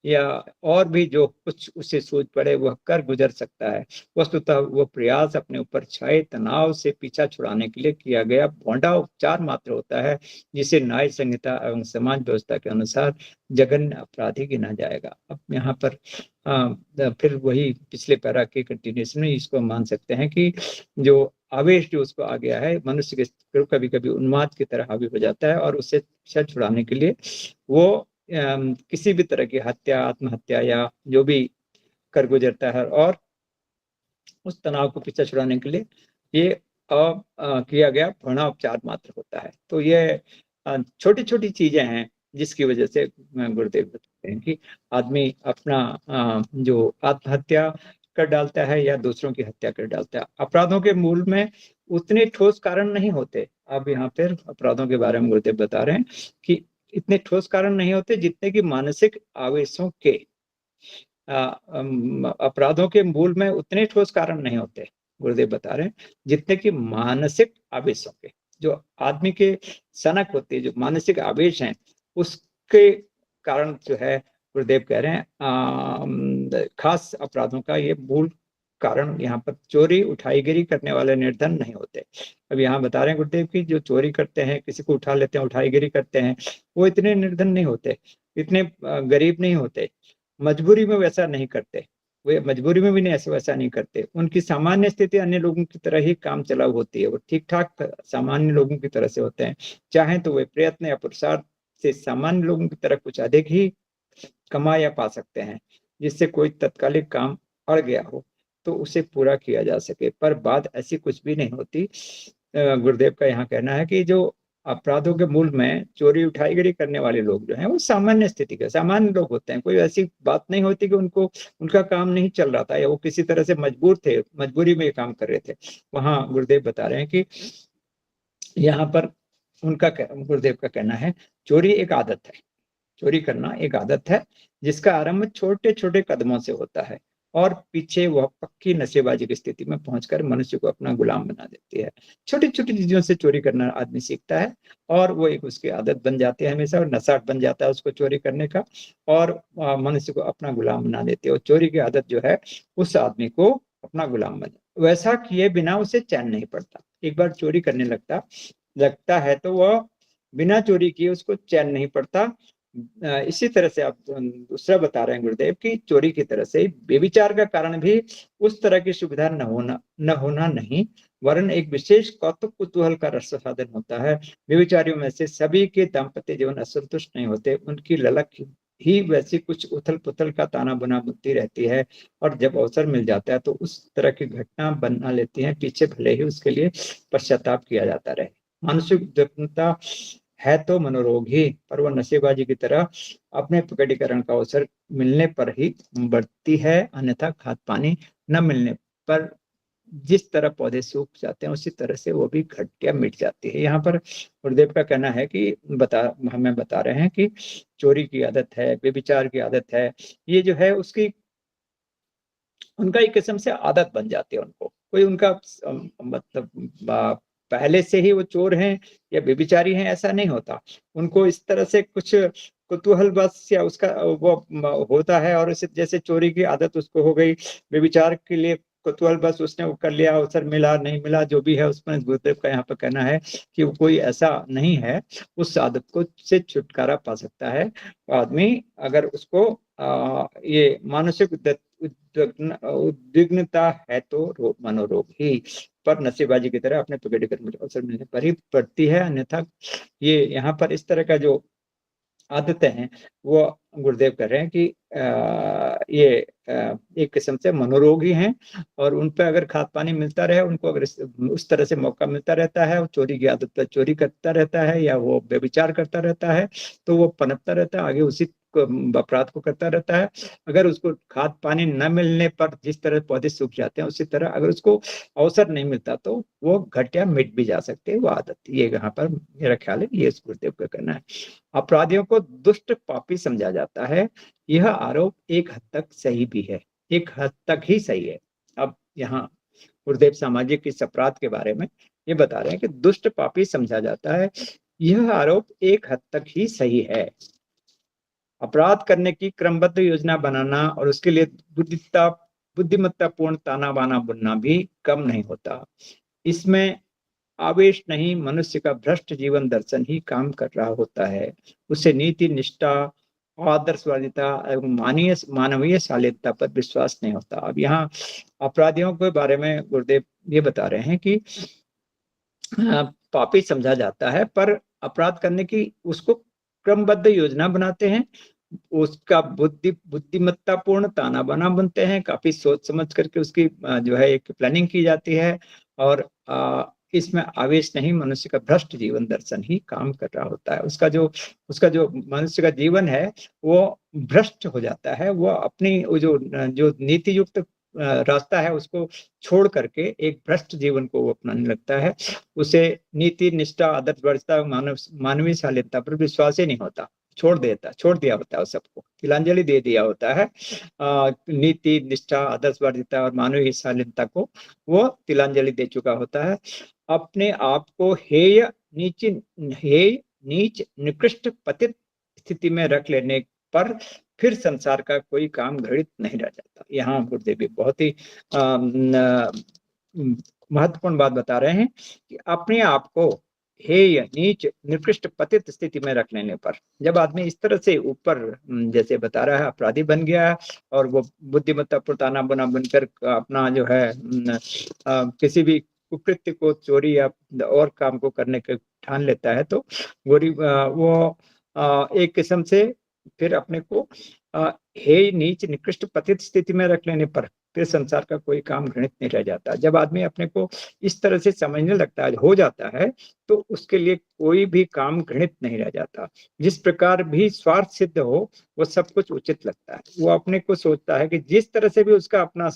या और भी जो कुछ उसे सूझ पड़े वह कर गुजर सकता है। वस्तुतः वो प्रयास अपने ऊपर छाए तनाव से पीछा छुड़ाने के लिए किया गया भोंडा उपचार मात्र होता है, जिसे न्याय संहिता एवं समाज व्यवस्था के अनुसार जघन्य अपराधी गिना जाएगा। अब यहाँ पर फिर वही पिछले पैरा के कंटिन्यूएशन में इसको मान सकते हैं कि जो आवेश जो उसको आ गया है, मनुष्य के कभी कभी उन्माद की तरह हावी हो जाता है और उससे पीछा छुड़ाने के लिए वो किसी भी तरह की हत्या, आत्महत्या या जो भी कर गुजरता है। और उस तनाव को पीछा छुड़ाने के लिए ये किया गया भ्रूणापचार मात्र होता है। तो ये छोटी छोटी चीजें हैं जिसकी वजह से गुरुदेव बताते हैं कि आदमी अपना जो आत्महत्या कर डालता है या दूसरों की हत्या कर डालता है। अपराधों के मूल में उतने ठोस कारण नहीं होते। अब यहाँ पर अपराधों के बारे में गुरुदेव बता रहे हैं कि इतने ठोस कारण नहीं होते जितने कि मानसिक आवेशों के अपराधों के मूल में उतने ठोस कारण नहीं होते, गुरुदेव बता रहे हैं, जितने कि मानसिक आवेशों के। जो आदमी के सनक होती है, जो मानसिक आवेश हैं, उसके कारण जो है गुरुदेव कह रहे हैं खास अपराधों का ये मूल कारण यहाँ पर चोरी, उठाईगिरी करने वाले निर्धन नहीं होते। अब यहाँ बता रहे हैं गुरुदेव की जो चोरी करते हैं, किसी को उठा लेते हैं, उठाईगिरी करते हैं, वो इतने निर्धन नहीं होते, इतने गरीब नहीं होते, मजबूरी में वैसा नहीं करते, वे मजबूरी में भी नहीं वैसा नहीं करते। उनकी सामान्य स्थिति अन्य लोगों की तरह ही काम चलाऊ होती है, वो ठीक ठाक सामान्य लोगों की तरह से होते हैं। चाहे तो वे प्रयत्न या पुरुषार्थ से सामान्य लोगों की तरह कुछ अधिक ही कमा या पा सकते हैं, जिससे कोई तत्कालिक काम अड़ गया हो तो उसे पूरा किया जा सके। पर बात ऐसी कुछ भी नहीं होती। गुरुदेव का यहाँ कहना है कि जो अपराधों के मूल में चोरी, उठाईगिरी करने वाले लोग जो हैं वो सामान्य स्थिति के सामान्य लोग होते हैं। कोई ऐसी बात नहीं होती कि उनको उनका काम नहीं चल रहा था या वो किसी तरह से मजबूर थे, मजबूरी में ये काम कर रहे थे। वहां गुरुदेव बता रहे हैं कि यहाँ पर गुरुदेव का कहना है चोरी एक आदत है, चोरी करना एक आदत है जिसका आरंभ छोटे छोटे कदमों से होता है और पीछे वह पक्की नशेबाजी की स्थिति में पहुंचकर मनुष्य को अपना गुलाम बना देती है। छोटी छोटी चीजों से चोरी करना आदमी सीखता है और वो एक उसकी आदत बन जाती है हमेशा, और नशा बन जाता है उसको चोरी करने का, और मनुष्य को अपना गुलाम बना देती है। और चोरी की आदत जो है उस आदमी को अपना गुलाम बना, वैसा किए बिना उसे चैन नहीं पड़ता। एक बार चोरी करने लगता है तो वह बिना चोरी किए उसको चैन नहीं पड़ता। इसी तरह से आप दूसरा बता रहे हैं गुरुदेव की चोरी की तरह से व्यभिचार का कारण भी उस तरह की सुविधा न होना नहीं, वरन एक विशेष कौतुक कुतूहल का रस साधन होता है। व्यभिचारियों में से सभी के दाम्पत्य जीवन असंतुष्ट नहीं होते, उनकी ललक ही वैसी कुछ उथल पुथल का ताना बुना बुनती रहती है, और जब अवसर मिल जाता है तो उस तरह की घटना बना लेती है, पीछे भले ही उसके लिए पश्चाताप किया जाता रहे। मानसिक उद्विग्नता है तो मनोरोग ही, पर वह नशेबाजी की तरह अपने प्रकटीकरण का अवसर मिलने पर ही बढ़ती है, अन्यथा खाद पानी न मिलने पर जिस तरह पौधे सूख जाते हैं उसी तरह से वो भी घटिया मिट जाती है। यहाँ पर गुरुदेव का कहना है कि हमें बता रहे हैं कि चोरी की आदत है, व्यभिचार की आदत है, ये जो है उसकी उनका एक किस्म से आदत बन जाती है। उनको कोई उनका मतलब पहले से ही वो चोर हैं या व्यभिचारी हैं ऐसा नहीं होता। उनको इस तरह से कुछ कुतूहल बस या उसका वो होता है, और उसे जैसे चोरी की आदत उसको हो गई, व्यभिचार के लिए कुतूहल बस उसने वो कर लिया, अवसर मिला नहीं मिला जो भी है उसमें गुरुदेव का यहाँ पर कहना है कि वो कोई ऐसा नहीं है। उस आदत को से छुटकारा पा सकता है आदमी अगर उसको ये मानसिक उद्विग्नता है तो मनोरोग ही, पर नशेबाजी की तरह अपने प्रकटीकरण में अवसर मिलने पर ही पड़ती है, अन्यथा ये यहाँ पर इस तरह का जो आदतें हैं वो गुरुदेव कह रहे हैं कि ये एक किस्म से मनोरोग ही हैं, और उन पर अगर खाद पानी मिलता रहे, उनको अगर उस तरह से मौका मिलता रहता है, वो चोरी की आदत पर चोरी करता रहता है या वो व्यभिचार करता रहता है, तो वो पनपता रहता है, आगे उसी अपराध को करता रहता है। अगर उसको खाद पानी न मिलने पर जिस तरह पौधे सूख जाते हैं उसी तरह अगर उसको अवसर नहीं मिलता तो वो घटिया मिट भी जा सकते हैं वो आदत। ये यहाँ पर मेरा ख्याल है ये गुरुदेव का कहना है। अपराधियों को दुष्ट पापी समझा जाता है, यह आरोप एक हद तक सही भी है, एक हद तक ही सही है। अब यहाँ गुरुदेव सामाजिक इस अपराध के बारे में ये बता रहे हैं कि दुष्ट पापी समझा जाता है, यह आरोप एक हद तक ही सही है। अपराध करने की क्रमबद्ध योजना बनाना और उसके लिए बुद्धिमत्तापूर्ण ताना बाना बुनना भी कम नहीं होता। इसमें आवेश नहीं, मनुष्य का भ्रष्ट जीवन दर्शन ही काम कर रहा होता है। उसे नीति निष्ठा आदर्शवादिता एवं मानवीय शालीनता पर विश्वास नहीं होता। अब यहाँ अपराधियों के बारे में गुरुदेव ये बता रहे हैं कि पापी समझा जाता है, पर अपराध करने की उसको क्रमबद्ध योजना बनाते हैं, उसका बुद्धिमत्तापूर्ण ताना बाना बनते हैं, काफी सोच समझ करके उसकी जो है एक प्लानिंग की जाती है, और इसमें आवेश नहीं, मनुष्य का भ्रष्ट जीवन दर्शन ही काम कर रहा होता है। उसका जो मनुष्य का जीवन है वो भ्रष्ट हो जाता है, वो अपनी जो नीति युक्त रास्ता है उसको छोड़ करके एक भ्रष्ट जीवन को वो अपनाने लगता है। उसे नीति, निष्ठा, आदर्शवादिता, मानवीय शालीनता पर विश्वास ही नहीं होता, छोड़ दिया होता है सबको, तिलांजलि दे दिया होता है। नीति, निष्ठा, आदर्शवादिता और मानवीय शालीनता को वो तिलांजलि दे चुका होता है। अपने आप को हेय, नीच, निकृष्ट, पतित स्थिति में रख लेने पर फिर संसार का कोई काम घृणित नहीं रह जाता। यहाँ गुरुदेव भी बहुत ही महत्वपूर्ण बात बता रहे हैं कि अपने आप को हेय, नीच, निकृष्ट, पतित स्थिति में रख लेने पर, जब आदमी इस तरह से ऊपर जैसे बता रहा है अपराधी बन गया और वो बुद्धिमत्ता पुताना बना बनकर अपना जो है किसी भी कुकृत्य को, चोरी या और काम को करने के ठान लेता है, तो वो एक किस्म से फिर अपने को हे, नीच, निकृष्ट, पतित स्थिति में रख लेने पर फिर संसार का कोई काम घृणित नहीं रह जाता। जब आदमी अपने को इस तरह से समझने लगता है, हो जाता है, तो उसके लिए कोई भी काम घृणित नहीं रह जाता। जिस प्रकार भी स्वार्थ सिद्ध हो वो सब कुछ उचित लगता है। वो अपने को सोचता है कि जिस तरह से भी उसका अपना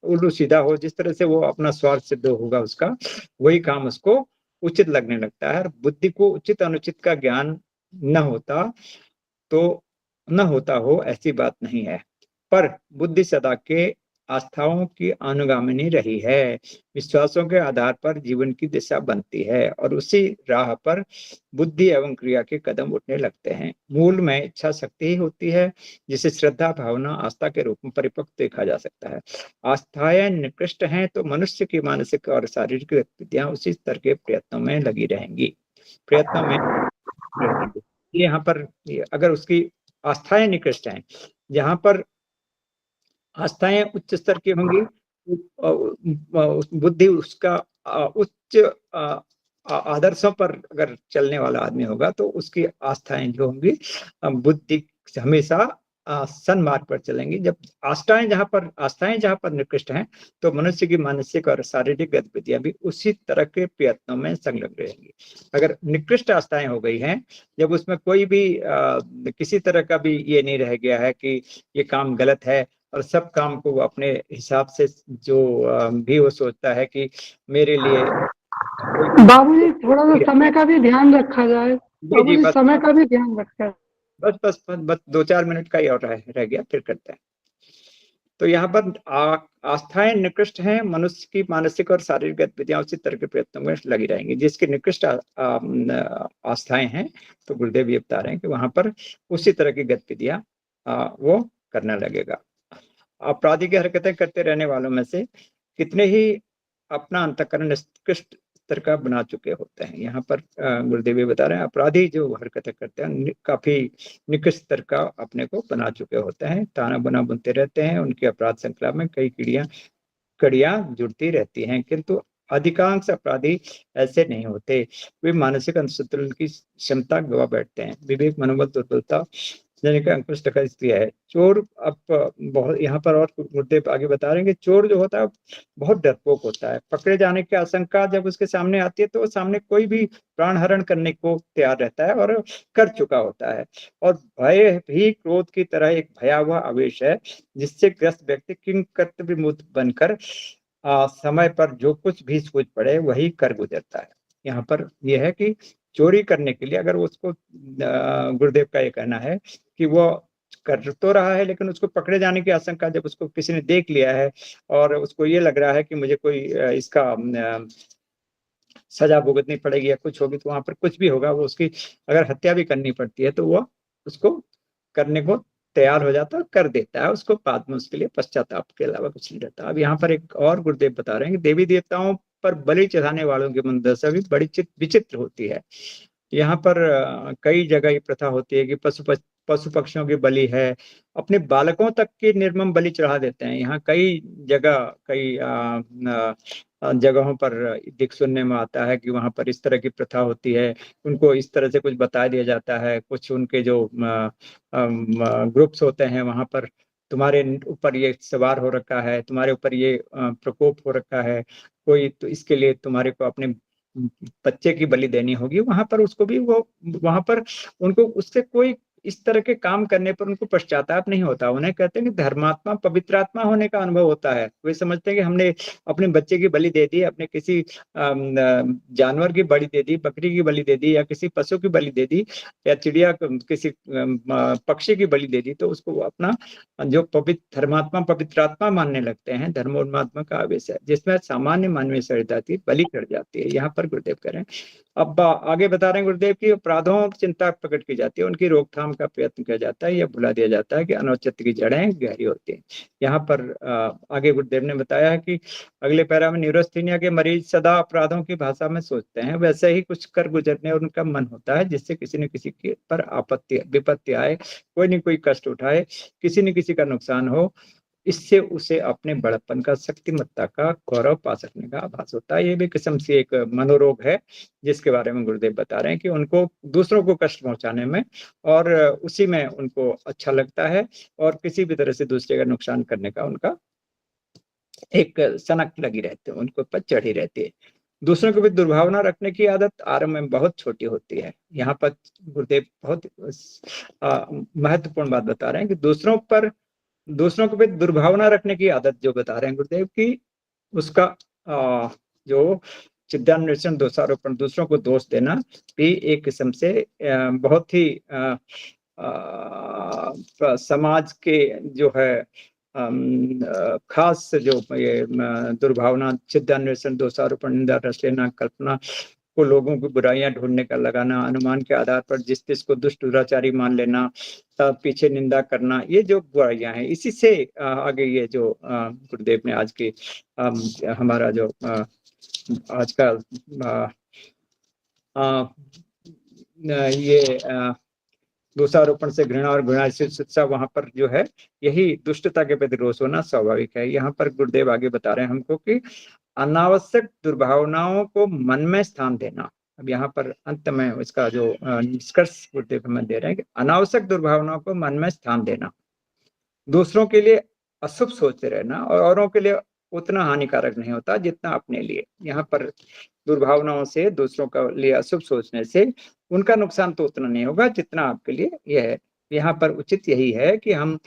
उल्लू सीधा हो, जिस तरह से वो अपना स्वार्थ सिद्ध होगा उसका, वही काम उसको उचित लगने लगता है। बुद्धि को उचित अनुचित का ज्ञान न होता हो ऐसी बात नहीं है, पर बुद्धि सदा के आस्थाओं की अनुगामिनी रही है। विश्वासों के आधार पर जीवन की दिशा बनती है और उसी राह पर बुद्धि एवं क्रिया के कदम उठने लगते हैं। मूल में इच्छा शक्ति ही होती है, जिसे श्रद्धा, भावना, आस्था के रूप में परिपक्व देखा जा सकता है। आस्थाएं निकृष्ट हैं तो मनुष्य की मानसिक और शारीरिक गतिविधियां उसी स्तर के प्रयत्नों में लगी रहेंगी। यहाँ पर अगर उसकी आस्थाएं निकृष्ट हैं, जहां पर आस्थाएं उच्च स्तर की होंगी, बुद्धि उसका उच्च आदर्शों पर अगर चलने वाला आदमी होगा तो उसकी आस्थाएं जो होंगी, बुद्धि हमेशा सन्मार्ग पर चलेंगी। जब आस्थाएं जहां पर निकृष्ट हैं तो मनुष्य की मानसिक और शारीरिक गतिविधियां भी उसी तरह के प्रयत्नों में संलग्न रहेंगी। अगर निकृष्ट आस्थाएं हो गई हैं, जब उसमें कोई भी किसी तरह का भी ये नहीं रह गया है कि ये काम गलत है, और सब काम को वो अपने हिसाब से जो भी वो सोचता है कि मेरे लिए बाबूजी थोड़ा सा समय का भी ध्यान रखा जाए। बाबूजी बस समय का भी ध्यान रखा। बस 2-4 मिनट का ही और रह गया, फिर करते हैं। तो यहाँ पर आस्थाएं निकृष्ट हैं, मनुष्य की मानसिक और शारीरिक गतिविधियां उसी तरह के प्रयत्नों में लगी रहेंगी। जिसकी निकृष्ट आस्थाएं हैं तो गुरुदेव ये बता रहे हैं कि वहां पर उसी तरह की गतिविधियां वो करने लगेगा। अपराधी की हरकतें करते रहने वालों में से कितने ही अपना अंतःकरण निकृष्ट स्तर का बना चुके होते हैं। यहाँ पर गुरुदेव बता रहे हैं अपराधी जो हरकतें करते हैं काफी निकृष्ट स्तर का अपने को बना चुके होते हैं, ताना बना बुनते रहते हैं। उनकी अपराध श्रृंखला में कई कड़ियां जुड़ती रहती हैं, किंतु अधिकांश अपराधी ऐसे नहीं होते। वे मानसिक असंतुलन की क्षमता गवा बैठते हैं। विवेक, मनोबल, दुर्बलता का अंकुश टका है। चोर अब बहुत यहाँ पर और मुद्दे आगे बता रहे हैं कि चोर जो होता है बहुत डरपोक होता है। पकड़े जाने की आशंका जब उसके सामने आती है तो वो सामने कोई भी प्राण हरण करने को तैयार रहता है और कर चुका होता है। और भय भी क्रोध की तरह एक भयावह आवेश है, जिससे ग्रस्त व्यक्ति किंग कर्तव्य मुक्त बनकर समय पर जो कुछ भी सूझ पड़े वही कर गुजरता है। यहाँ पर यह है कि चोरी करने के लिए अगर उसको गुरुदेव का ये कहना है कि वो कर तो रहा है, लेकिन उसको पकड़े जाने की आशंका जब उसको किसी ने देख लिया है और उसको ये लग रहा है कि मुझे कोई इसका सजा भुगतनी पड़ेगी या कुछ होगी, तो वहां पर कुछ भी होगा, वो उसकी अगर हत्या भी करनी पड़ती है तो वो उसको करने को तैयार हो जाता है, कर देता है। उसको बाद में उसके लिए पश्चाताप के अलावा कुछ नहीं रहता। अब यहाँ पर एक और गुरुदेव बता रहे हैं कि देवी देवताओं पर बलि चढ़ाने वालों की मनोदशा भी बड़ी विचित्र होती है। यहाँ पर कई जगह ये प्रथा होती है कि पशु पक्षियों की बलि है, अपने बालकों तक की निर्मम बलि चढ़ा देते हैं। यहाँ कई जगह कई जगहों पर दिख सुनने में आता है कि वहां पर इस तरह की प्रथा होती है, उनको इस तरह से कुछ बता दिया जाता है। कुछ उनके जो ग्रुप्स होते हैं वहां पर तुम्हारे ऊपर ये सवार हो रखा है, तुम्हारे ऊपर ये प्रकोप हो रखा है, कोई तो इसके लिए तुम्हारे को अपने बच्चे की बलि देनी होगी। वहां पर उसको भी वो वहां पर उनको उससे कोई इस तरह के काम करने पर उनको पश्चाताप नहीं होता। उन्हें कहते हैं कि धर्मात्मा पवित्रात्मा होने का अनुभव होता है। वे समझते हैं कि हमने अपने बच्चे की बलि दे दी, अपने किसी जानवर की बलि दे दी, बकरी की बलि दे दी, या किसी पशु की बलि दे दी, या चिड़िया किसी पक्षी की बलि दे दी, तो उसको वो अपना जो पवित्र धर्मात्मा पवित्रात्मा मानने लगते हैं। धर्मोन्मात्मा का आवेश है जिसमें सामान्य मानवीय सहजता की बलि चढ़ जाती है। यहाँ पर गुरुदेव करें अब आगे बता रहे हैं गुरुदेव की अपराधों की चिंता प्रकट की जाती है, उनकी रोकथाम का प्रयत्न किया जाता है, यह भुला दिया जाता है कि अनौचित्य की जड़ें गहरी होती हैं। यहाँ पर आगे गुरुदेव ने बताया है कि अगले पैरा में न्यूरोस्थीनिया के मरीज सदा अपराधों की भाषा में सोचते हैं, वैसे ही कुछ कर गुजरने और उनका मन होता है जिससे किसी न किसी के पर आपत्ति विपत्ति आए, कोई न कोई कष्ट उठाए, किसी न किसी का नुकसान हो, इससे उसे अपने बड़प्पन का शक्तिमत्ता का गौरव पा सकने का आभास होता है। ये भी किस्म से एक मनोरोग है जिसके बारे में गुरुदेव बता रहे हैं कि उनको दूसरों को कष्ट पहुंचाने में और उसी में उनको अच्छा लगता है, और किसी भी तरह से दूसरे का नुकसान करने का उनका एक सनक लगी रहती है, उनको पर चढ़ी रहती है। दूसरों को भी दुर्भावना रखने की आदत आरंभ में बहुत छोटी होती है। यहाँ पर गुरुदेव बहुत महत्वपूर्ण बात बता रहे हैं कि दूसरों को भी दुर्भावना रखने की आदत जो बता रहे हैं गुरुदेव की, उसका जो चिद्धान्वेषण दोषारोपण, दूसरों को दोष देना भी एक किस्म से बहुत ही समाज के जो है खास जो ये दुर्भावना, चिद्धान्वेषण, दोषारोपण, निंदा, रस लेना, कल्पना को लोगों की बुराइयां ढूंढने का लगाना, अनुमान के आधार पर जिस को दुष्ट दुराचारी मान लेना, पीछे निंदा करना, ये जो बुराइयां हैं, इसी से आगे ये जो गुरुदेव ने आज की हमारा जो आज का ये दोषारोपण से घृणा और घृणा से शिक्षा, वहां पर जो है यही दुष्टता के प्रति रोष होना स्वाभाविक है। यहाँ पर गुरुदेव आगे बता रहे हैं हमको कि अनावश्यक दुर्भावनाओं को मन में स्थान देना। अब यहाँ पर अंत में इसका जो निष्कर्ष गुरुदेव हमें दे रहे हैं कि अनावश्यक दुर्भावनाओं को मन में स्थान देना, दूसरों के लिए अशुभ सोचते रहना और औरों के लिए उतना हानिकारक नहीं होता जितना अपने लिए। यहाँ पर दुर्भावनाओं से, दूसरों का लिए अशुभ सोचने से उनका नुकसान तो उतना नहीं होगा जितना आपके लिए यह है। यहाँ पर उचित यही है कि हम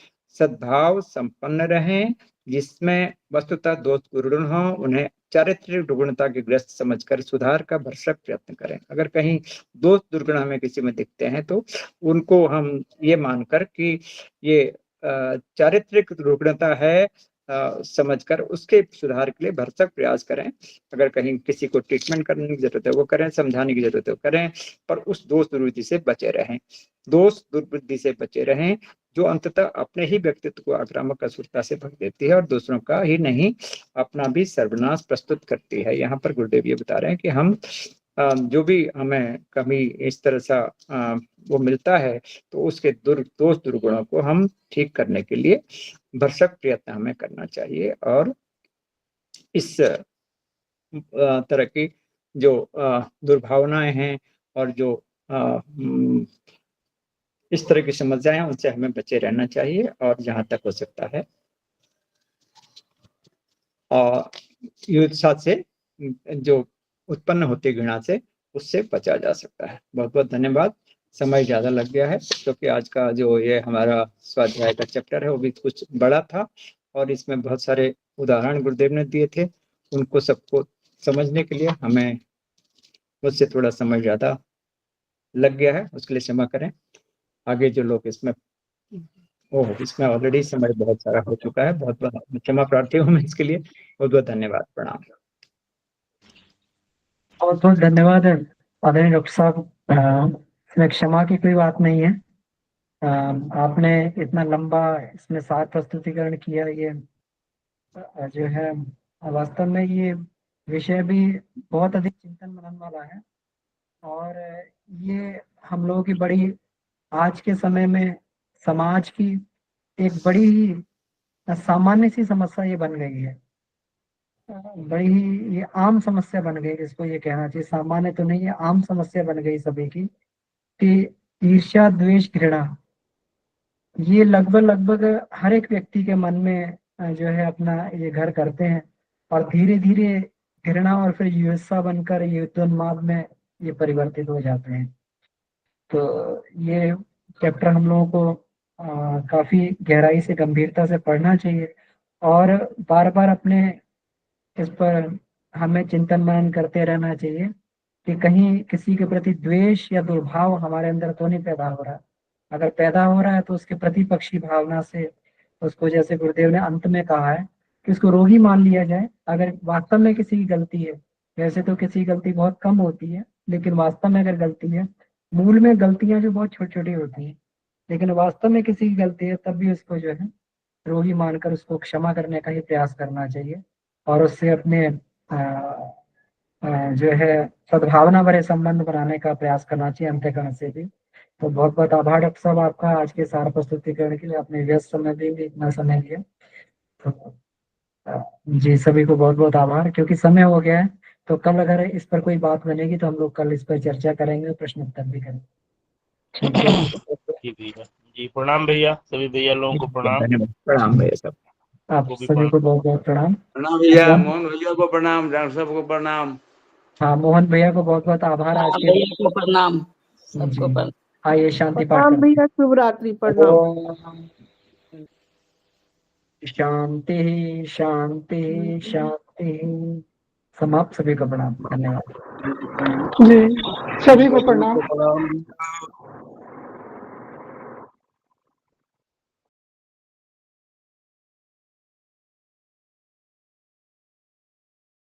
सद्भाव संपन्न रहें, जिसमें वस्तुतः दोष गुरुण हो, उन्हें चारित्रिक दुर्गुणता के ग्रस्त समझकर सुधार का भरसक प्रयत्न करें। अगर कहीं दोष दुर्गुण हमें किसी में दिखते हैं तो उनको हम ये मानकर कि ये चारित्रिक दुर्गुणता है समझकर उसके सुधार के लिए भरसक प्रयास करें। अगर कहीं किसी को ट्रीटमेंट करने की जरूरत है वो करें, समझाने की जरूरत है वो करें, पर उस दोष दुर्वृत्ति से बचे रहें। दोष दुर्वृत्ति से बचे रहें जो अंततः अपने ही व्यक्तित्व को आक्रामक असुरता से भग देती है और दूसरों का ही नहीं अपना भी सर्वनाश प्रस्तुत करती है। यहाँ पर गुरुदेव ये बता रहे हैं कि हम जो भी हमें कभी इस तरह सा वो मिलता है तो उसके दोष दुर्गुणों को हम ठीक करने के लिए भरसक प्रयत्न हमें करना चाहिए, और इस तरह की जो दुर्भावनाएं हैं और जो इस तरह की समस्याएं हैं उनसे हमें बचे रहना चाहिए, और जहां तक हो सकता है और युद्ध से जो उत्पन्न होती घृणा से उससे बचा जा सकता है। बहुत बहुत धन्यवाद। समय ज्यादा लग गया है क्योंकि आज का जो ये हमारा स्वाध्याय का चैप्टर है वो भी कुछ बड़ा था और इसमें बहुत सारे उदाहरण गुरुदेव ने दिए थे। उनको सबको समझने के लिए हमें मुझसे थोड़ा समय ज्यादा लग गया है, उसके लिए क्षमा करें। आगे जो लोग इसमें इसमें ऑलरेडी समय बहुत सारा हो चुका है, बहुत बहुत क्षमा प्रार्थी हूँ मैं इसके लिए। बहुत बहुत धन्यवाद, प्रणाम। बहुत बहुत धन्यवाद आदरणीय डॉक्टर साहब। इसमें क्षमा की कोई बात नहीं है। आपने इतना लंबा इसमें सार प्रस्तुतिकरण किया, ये जो है वास्तव में ये विषय भी बहुत अधिक चिंतन मनन वाला है, और ये हम लोगों की बड़ी आज के समय में समाज की एक बड़ी ही सामान्य सी समस्या ये बन गई है। बड़ी ही ये आम समस्या बन गई, इसको ये कहना चाहिए, सामान्य तो नहीं है, आम समस्या बन गई सभी की कि ईर्ष्या, द्वेष, घृणा ये लगभग लगभग हर एक व्यक्ति के मन में जो है अपना ये घर करते हैं, और धीरे धीरे घृणा और फिर ईर्ष्या बनकर युद्धोन्माद में ये परिवर्तित हो जाते हैं। तो ये चैप्टर हम लोगों को काफी गहराई से, गंभीरता से पढ़ना चाहिए, और बार बार अपने इस पर हमें चिंतन मनन करते रहना चाहिए कि कहीं किसी के प्रति द्वेष या दुर्भाव हमारे अंदर तो नहीं पैदा हो रहा। अगर पैदा हो रहा है तो उसके प्रतिपक्षी भावना से उसको, जैसे गुरुदेव ने अंत में कहा है, कि उसको रोगी मान लिया जाए। अगर वास्तव में किसी की गलती है, वैसे तो किसी की गलती बहुत कम होती है, लेकिन वास्तव में अगर गलती है, मूल में गलतियां जो बहुत छोटी छोटी होती हैं, लेकिन वास्तव में किसी की गलती है, तब भी उसको जो है रोगी मानकर उसको क्षमा करने का ही प्रयास करना चाहिए, और उससे अपने जो है सद्भावना भरे संबंध बनाने का प्रयास करना चाहिए अंतःकरण से भी। तो बहुत बहुत आभार डॉक्टर साहब आपका आज के सार प्रस्तुतिकरण के लिए, अपने व्यस्त समय में भी इतना समय दिया। तो जी सभी को बहुत बहुत आभार। क्योंकि समय हो गया है, तो कल अगर इस पर कोई बात बनेगी तो हम लोग कल इस पर चर्चा करेंगे, प्रश्न उत्तर भी करेंगे। ठीक है जी भैया, जी प्रणाम भैया, सभी भैया लोगों को प्रणाम। धन्यवाद, प्रणाम भैया सब। आप सभी को बहुत बहुत प्रणाम। प्रणाम भैया, मोहन भैया को प्रणाम, डॉक्टर साहब को प्रणाम। हाँ, मोहन भैया को बहुत बहुत आभार आज के भैया को प्रणाम, सबको जी। प्रणाम। आइए शांति पाठ प्रणाम करते भैया, शुभ रात्रि, हैं। प्रणाम। ओम शांति शांति शांति। समाप्त। सभी को प्रणाम, धन्यवाद। जी सभी को प्रणाम। प्रणाम।